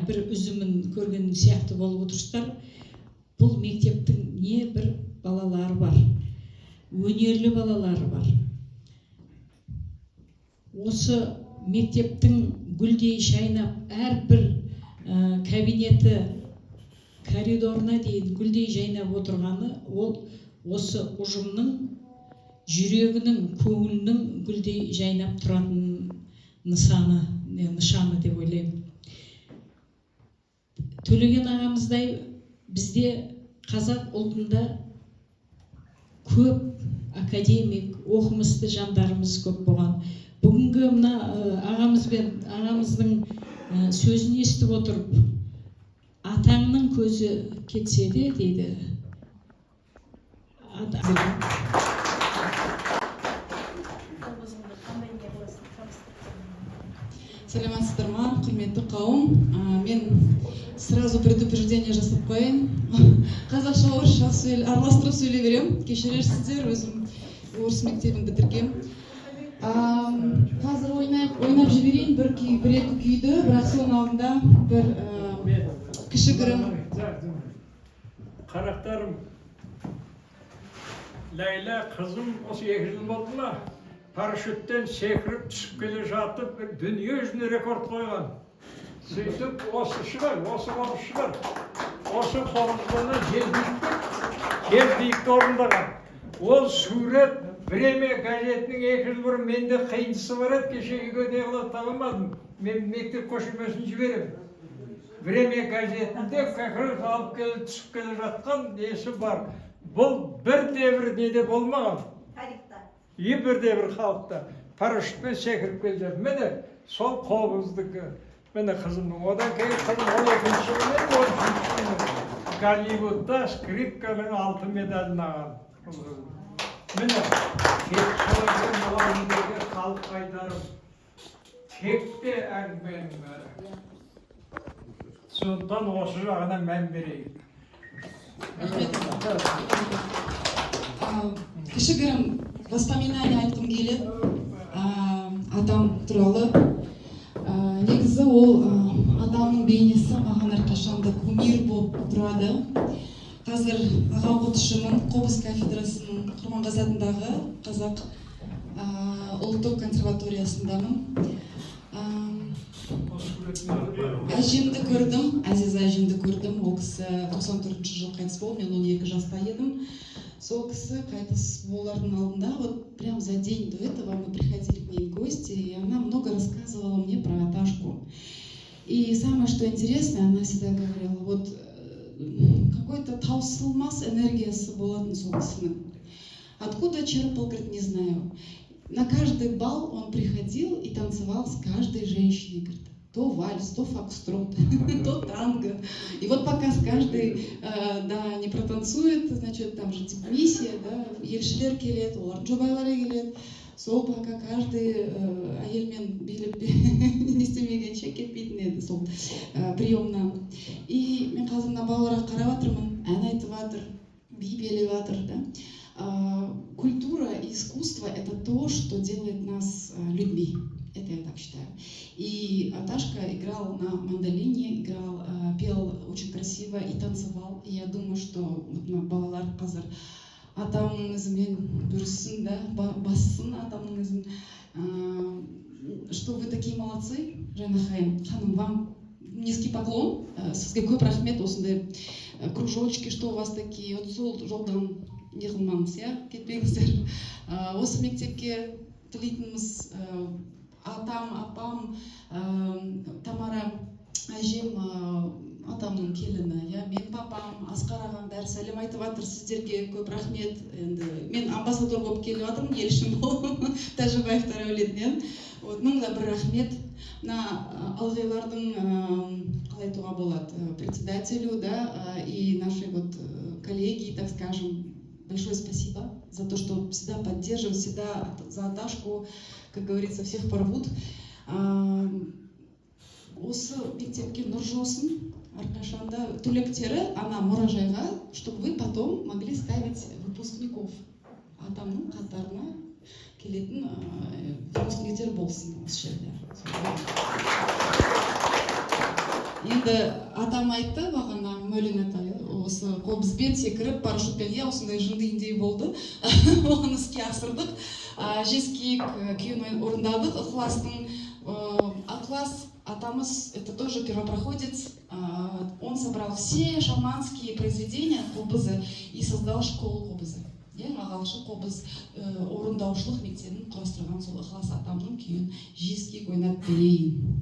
бір үзімін көрген сияқты болып отырсыздар. Бұл мектептің не бір балалары бар, өнерлі балалары бар. Осы мектептің гүлдей жайнап, әрбір кабинеті, коридорына дейін гүлдей жайнап отырғаны, ол осы ұжымның жүрегінің, көңілінің гүлдей жайнап тұратын нышаны деп ойлаймын. Төлеген ағамыздай бізде қазақ ұлтында көп академик, оқымысты жандарымыз көп болған. Бүгінгі мына ағамыздың сөзін естіп отырып, атаңның көзі кетсе де дейді. Саламатсыздар ма, құрметті қауым. Мен сразу предупреждение жасап қояйын. Қазақша орысша араластырып сөйлей беремін. Кешірерсіздер, өзім орыс мектебін бітіргем. Қазір ойнап жіберейін бір-екі күйді, бірақ соның алдында бір кішігірім. Қарақтарым, Ләйла қызым осы 2 жыл болды ма? Парашюттен секіріп түсіп келе жатып, дүние жүзіне рекорд қойған. Сөйтіп, осы шығар, осы болып шығар. Осы қоғызғаны жер биікті орындаған. Ол сурет Время газетінің 2 жыл бұрын менде қиындысы бар еді, кеше үйге не қылады табамадым. Мен мектеп көшірмесін жіберем. Время газетінде қақырып алып келе түсіп келе жатқан несі бар. Бұл бірде-бір неде болмаған. Бірде-бір халықта парашютпен секіріп келді. Міне сол қобыздікі. Міне қызымның. Одан кейін қызым 12-ші жылы Голливудта скрипканың 6 медалін алған. Міне тек мұғалімдерге халық қайтарып, текте әңгіменің бәрі. Сондықтан осы жағына мән берейік. Кішігірім воспоминания айтқым келеді атам туралы. Негізі ол атамның бейнесі маған әрқашанда кумир болып тұрады. Қазір аға оқытушымын Қобыз кафедрасының Құрманғазы атындағы Қазақ ұлттық консерваториясындамын. Әжемді көрдім, Әзиза әжемді көрдім. Ол кісі 94-ші жыл қайтыс болды, мен 12 жаста едім. Сол кісі қайтыс болардың алдында, вот прям за день до этого мы приходили к ней в гости, и она много рассказывала мне про Аташку. И самое, что интересное, она всегда говорила, вот какой-то таусылмас энергиясы болатын сол кісінің. Откуда черпал, говорит, не знаю. На каждый бал он приходил и танцевал с каждой женщиной, говорит. То вальс, то фокстрот, то танго. И вот пока с каждой не протанцует, значит, там же типа миссия, да, елшілер келеді, олар жобайлары келеді. Сол пока каждый әйелмен билеп не істемегенше кетпейтін еді сол приемнан. И мен қазір мына балаларға қарап жатырмын, ән айтып жатыр, би билеп жатыр, да. Культура и искусство — это то, что делает нас людьми. Это я так считаю. И Аташка играл на мандолине, пел очень красиво и танцевал. И я думаю, что балалар қазір атамның ізімен бүріссін, да, бассын атамның ізін. Что вы такие молодцы, Жайна ханым, вам низкий поклон, сізге көп рахмет, осындай кружочки, что у вас такие, вот сол жолдан не қылмаңыз, кетпеңіздер. Осы мектепке тілейтініміз атам, апам, Тамара әжем, атамның келіні, мен папам, Асқар ағам бәрі сәлем айтып жатыр, сіздерге көп рахмет. Енді мен амбассадор болып келіп жатырмын, елшім болып Тәжібаевтар әулетінен. Мың да бір рахмет. Мына ылғилардың, қалай айтуға болады, председателю, да, и нашей вот коллеги, так скажем, большое спасибо за то, что всегда поддерживают, всегда за Аташку, как говорится, всех порвут. Осы мектепке нұр жосын, әрқашанда түлектері ана мұражайға, чтобы вы потом могли ставить выпускников. Атамның қатарына келетін выпускниктер болсын осы жерде. Енді атам айтты бағана, Мөлін атай, осы қобызбен секіріп, парашютпен, осындай жындайындей болды. Оған іске асырдық. Жескиік күйін орындадық. Ықыластың Атлас атамыз, это тоже первопроходец. Он собрал все шаманские произведения қобызы и создал школу қобызы. Ең ағалшы қобыз орындаушылық мектебін құрастырған сол Ықылас атамның күйін жескиік ойнап берейін.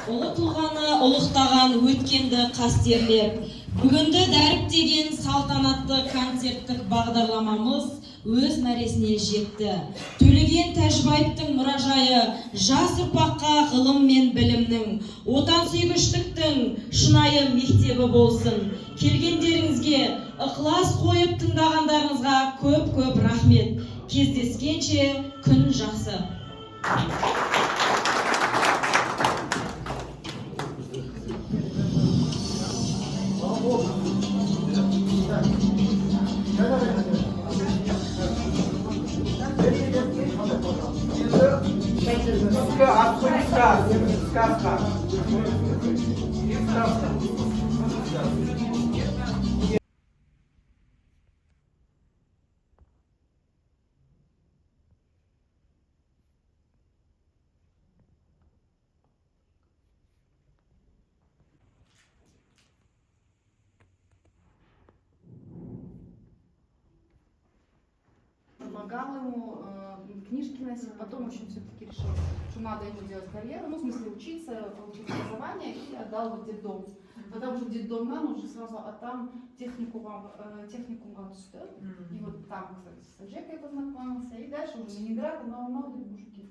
Ұлы тұлғаны ұлықтаған өткенді қастерлеп, Бүгінді дәріптеген салтанатты концерттік бағдарламамыз өз мәресіне жетті. Төлеген Тәжібаевтың мұражайы жас ұрпаққа ғылым мен білімнің, отансүйгіштіктің шынайы мектебі болсын. Келгендеріңізге ықылас қойып тыңдағандарыңызға көп рахмет. Кездескенше күн жақсы. Помогал ему книжки носить, потом очень все-таки решил, что надо ему делать карьеру, ну, в смысле учиться, получить образование, и отдал в детдом. Потому что детдомнан уже сразу, а там техникумға түсті. И вот там, кстати, с Жекой познакомился, и дальше уже Ленинград, но деп мужики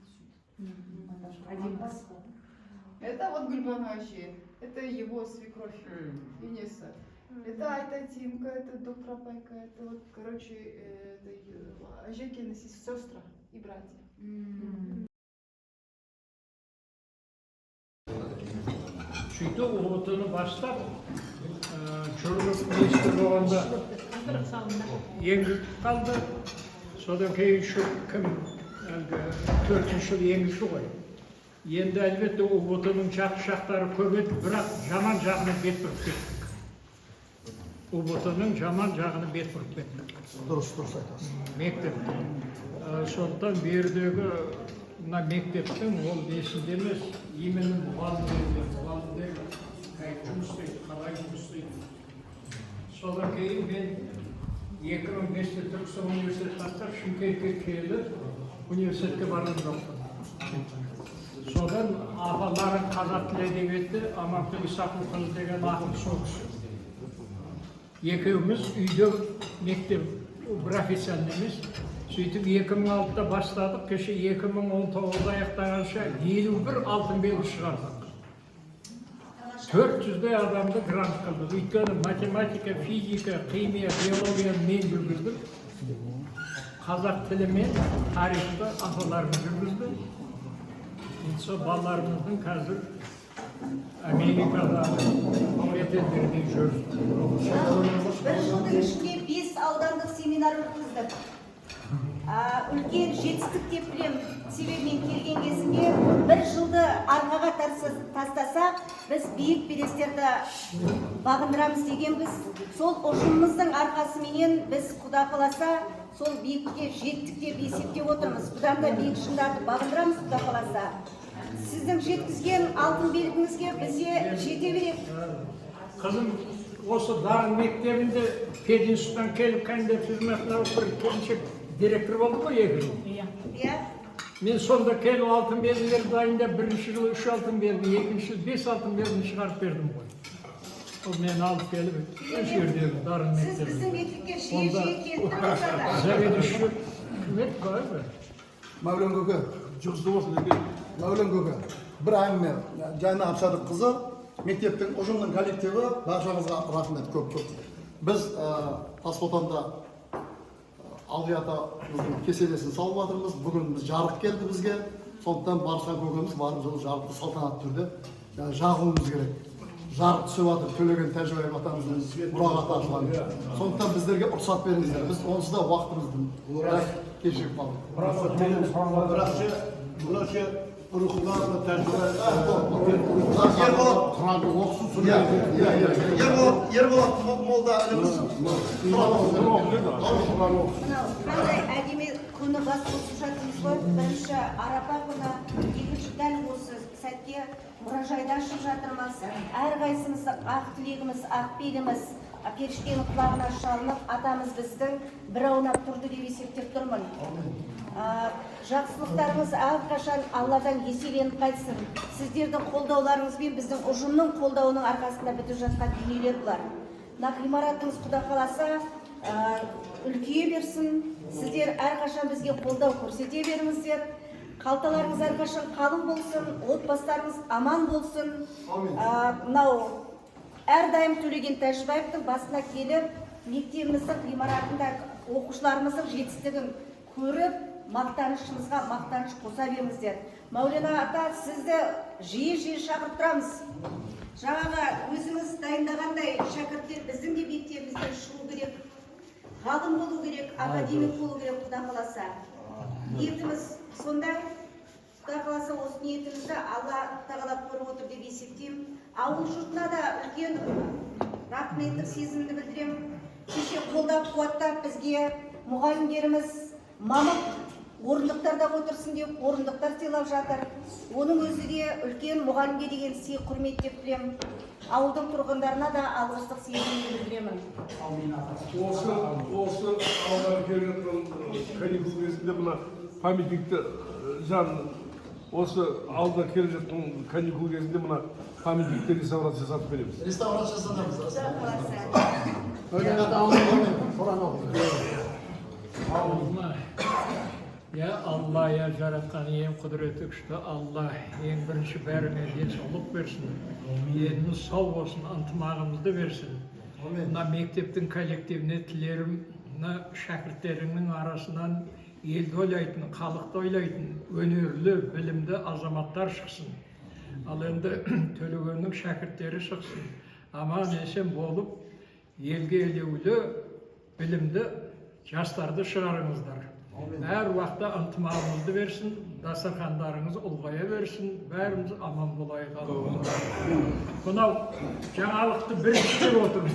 Это вот Гульбана Ажи, это его свекровь, Инесса. Это Айтатимка, это доктор Апайка, это вот, короче, Ажекины сестры и братья. Сөйтіп отыны бастап, жүргіп мешті болғанда еңгіліп қалды. Содан кейін кім, 4-ші жыл еңгілші ғой. Енді әлбетте отының жақтары көп еді, бірақ жаман жағына бет бұрып кеттік. Отының жаман жағына бет бұрып кеттік. Дұрыс айтасыз. Мектептің. Сондықтан бердегі мектептің ол несінде емес, именно мұғалімдер жұмыс істейді, қалай жұмыс істейді. Содан кейін мен 2005-те Түркістан университетін аттап Шымкентке келіп, университетке барған жоқпын. Содан ағаларым қазақ тілі әдебиеті, Амантөре Исақұлқызы деген ақын сол кісі. Екеуміз үйде мектеп, бір официальный емес. Сөйтіп 2006-та бастадық, кеше 2019-да аяқтағанша 51 алтын белгі шығардық. 400-дей адамды грант қылдық. Өйткені математика, физика, химия, биологияны мен жүргіздім. Қазақ тілі мен тарихты ағаларымыз жүргізді. Сол балаларымыздың қазір Америкада, шетелдерде жүр. Бір жылдың ішінде 5 аудандық семинар өткіздік. Үлкен жетістік деп білем, себебімен келген кезінде бір жылды арқаға тастасақ, біз биік белестерді бағындырамыз дегенбіз. Сол ұжымымыздың арқасыменен біз Құда қаласа сол биікке жеттік деп есептеп отырмыз. Бұдан да биік шыңдарды бағындырамыз Құда қаласа. Сіздің жеткізген алтын белгіңізге бізе жете береді. Қызым осы дарын мектебінде пединституттан келіп кандидат хизметіне оқып келіншек директор болды ғой 2 жыл. Иә. Мен сонда келіп алтын белгілер дайындап, 1-ші жылы 3 алтын белгі, 2-ші 5 алтын белгіні шығарып бердім ғой. Ол мен алып келіп, осы жердегі дарын мектебінде. Сіз біздің мектепке жиі-жиі келіп тұрсаңыздар. Заведующий кім еді ғой? Мәулен көке, жұғызды болсын деген. Мәулен көке, бір әңгіме, Жайна Абсадыққызы, мектептің ұжымның коллективі, баршаңызға рахмет көп. Біз Тасботанда Алғията кеселесін салып жатырмыз. Бүгін біз жарық келді бізге. Сондықтан Барсан көкеміз барып жылы жарықты салтанатты түрде жағуымыз керек. Жарық түсіп жатыр, Төлеген Тәжібаев атамыздың мұрағаты ашылған. Сондықтан біздерге рұқсат беріңіздер. Біз онсыз да уақытымызды кешігіп қалдық. Burası ruhlarla tecrübe Kur'an'ı okusun Ерболат молда ініміз Қандай әдемі күні бас қосып жатырмыз ғой. Бірінші Арапа күні, екінші дәл осы сәтте мұражайда ашып жатырмыз. Әрқайсымыз ақ тілегіміз, ақ беліміз періштенің құлағына шалынып, атамыз біздің бір аунап тұрды деп есептеп тұрмын. Жақсылықтарыңыз әрқашан Алладан еселеніп қайтсын. Сіздердің қолдауларыңызбен біздің ұжымның қолдауының арқасында бітіп жатқан дүниелер бұлар. мына ғимаратыңыз Құда қаласа үлкейе берсін. Сіздер әрқашан бізге қолдау көрсете беріңіздер. Қалталарыңыз әрқашан қалың болсын, отбасыларыңыз аман болсын. Мынау әрдайым Төлеген Тәжібаевтың басына келіп, мектебіміздің ғимаратында оқушыларымыздың жетістігін көріп, мақтанышымызға мақтаныш қоса беріңіздер. Мәулена ата, сізді жиі шақырып тұрамыз. Жаңағы өзіңіз дайындағандай шәкірттер біздің де мектебімізден шығу керек, ғалым болу керек, академик болу керек, Құда қаласа. Ниетіміз сонда, Құда қаласа осы ниетімізді Алла тағала көріп отыр деп есептеймін. Ауыл жұртына да үлкен рахметтік сезімді білдіремін. Кеше қолдап қуаттап бізге мұғалімдеріміз мамық орындықтарда отырсын деп орындықтар сыйлап жатыр. Оның өзі де үлкен мұғалімге деген сый құрмет деп білемін. Ауылдың тұрғындарына да алғыстық сезімді білдіремін. Осы алдағы келе жатқан каникул кезінде мына памятникті осы алда келе жатқан каникул кезінде мына памятникті реставрация жасатып береміз. Реставрация жасатамыз. Я Алла, я жаратқан ең құдіреті күшті Алла, ең бірінші бәріне денсаулық берсін, еліміз сау болсын, ынтымағымызды берсін. Мына мектептің коллективіне тілерім, мына шәкірттерінің арасынан елді ойлайтын, халықты ойлайтын, өнерлі, білімді азаматтар шықсын. Ал енді Төлегеннің шәкірттері шықсын. Аман есен болып, елге елеулі, білімді жастарды шығарыңыздар. Әр уақытта ынтымағымызды берсін, дастархандарыңыз ұлғая берсін, бәріміз аман болайық. Мынау жаңалықты бірінші деп отырмыз.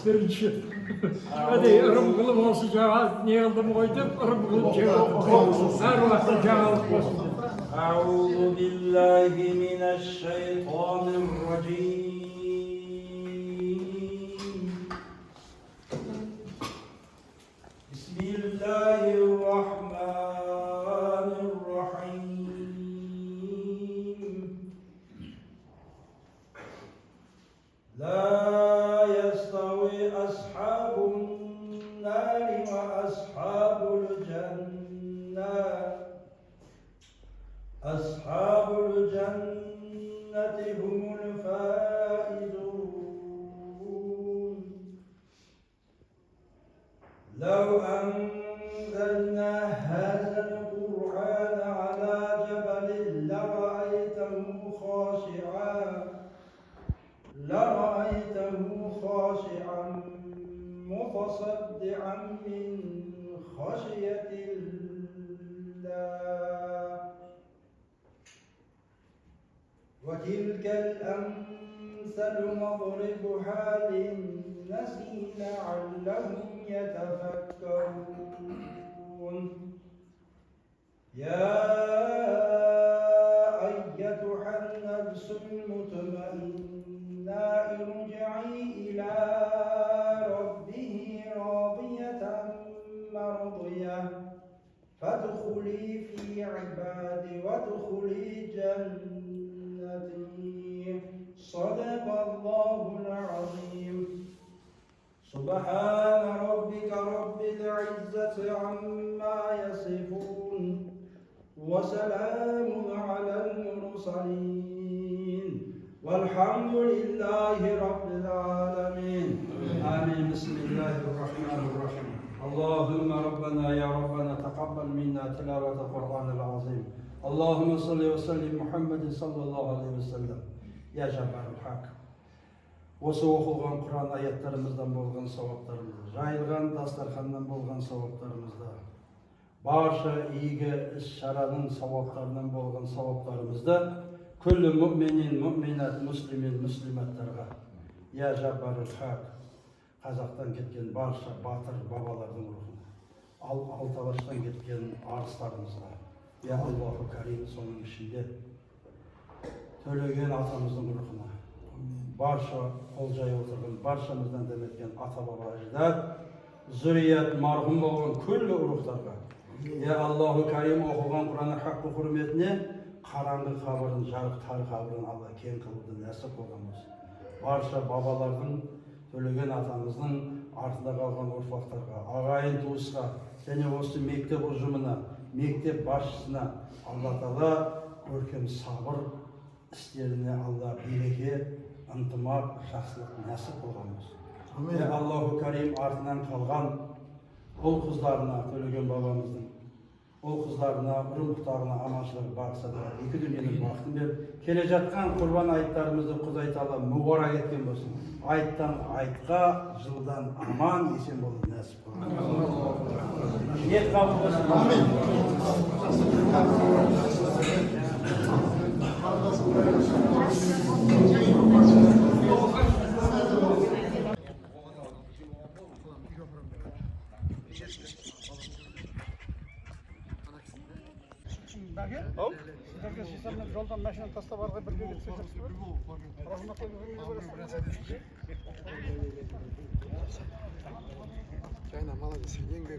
Бірінші. Ырым қылып осы жаңалық не қылдым ғой деп, ырым қылып жеңілдім. Әр уақытта жаңалық болсын. أعوذ بالله من الشيطان الرجيم بسم الله الرحمن الرحيم لا يستوي أصحاب النار وأصحاب الجنة أصحاب الجنة هم الفائزون لو أنزلنا هذا القرآن على جبل لرأيته خاشعا متصدعا من خشية الله وتلك الأمثل نضربها للناس لعلهم يتفكرون يا أيتها النفس المطمئنة ارجعي إلى ربه راضية مرضية فادخلي في عبادي وادخلي جنتي صدق الله العظيم سبحان ربك رب العزة عما يصفون وسلام على المرسلين والحمد لله رب العالمين آمين بسم الله الرحمن الرحيم اللهم ربنا يا ربنا تقبل منا تلاوة القرآن العظيم اللهم صل وسلم محمد صلى الله عليه وسلم يا جبار الحق осы оқылған Құран аяттарымыздан болған сауаптарымызды, жайылған дастарханнан болған сауаптарымызды, барша игі іс-шараның сауаптарынан болған сауаптарымызды күллі мүминин, мүминат, муслимин, муслиматтарға, я жаббарul хақ, қазақтан кеткен барша батыр бабалардың рухына, Алталаштан кеткен арыстарымызға, я Аллаху Карим, соның ішінде Төлеген атамыздың рухына, барша қол жай отырған, баршамыздан дәметкен ата-баба әждад, зүрият марғұм болған күллі ұрықтарға, я Аллаху Карим оқылған Құранның хаққы құрметіне қараңғы қабырын, жарық тар қабырын Алла кең қылуды нәсіп болған болсын. барша бабалардың, төлеген атамыздың артында қалған ұрпақтарға, ағайын туысқа және осы мектеп ұжымына, мектеп басшысына Алла Тағала көркем сабыр істеріне Алла береке, ынтымақ, жақсылық нәсіп қылған болсын. Аллаху Карим артынан қалған ұл қыздарына, төлеген бабамыздың ұл қыздарына, ұрын-бұқтарына аманшылық бағыса, екі дүниенің бақытын беріп, келе жатқан құрбан айттарымызды Құдай Тағала мұбарак еткен болсын. Айттан айтқа, жылдан аман, есен болу нәсіп қылсын. Ниет қабыл болсын. Сіздерге шешеммен жолдан машина тастап арғы бірге кетсек жақсы ба? Рахмет жайна молодец, еңбек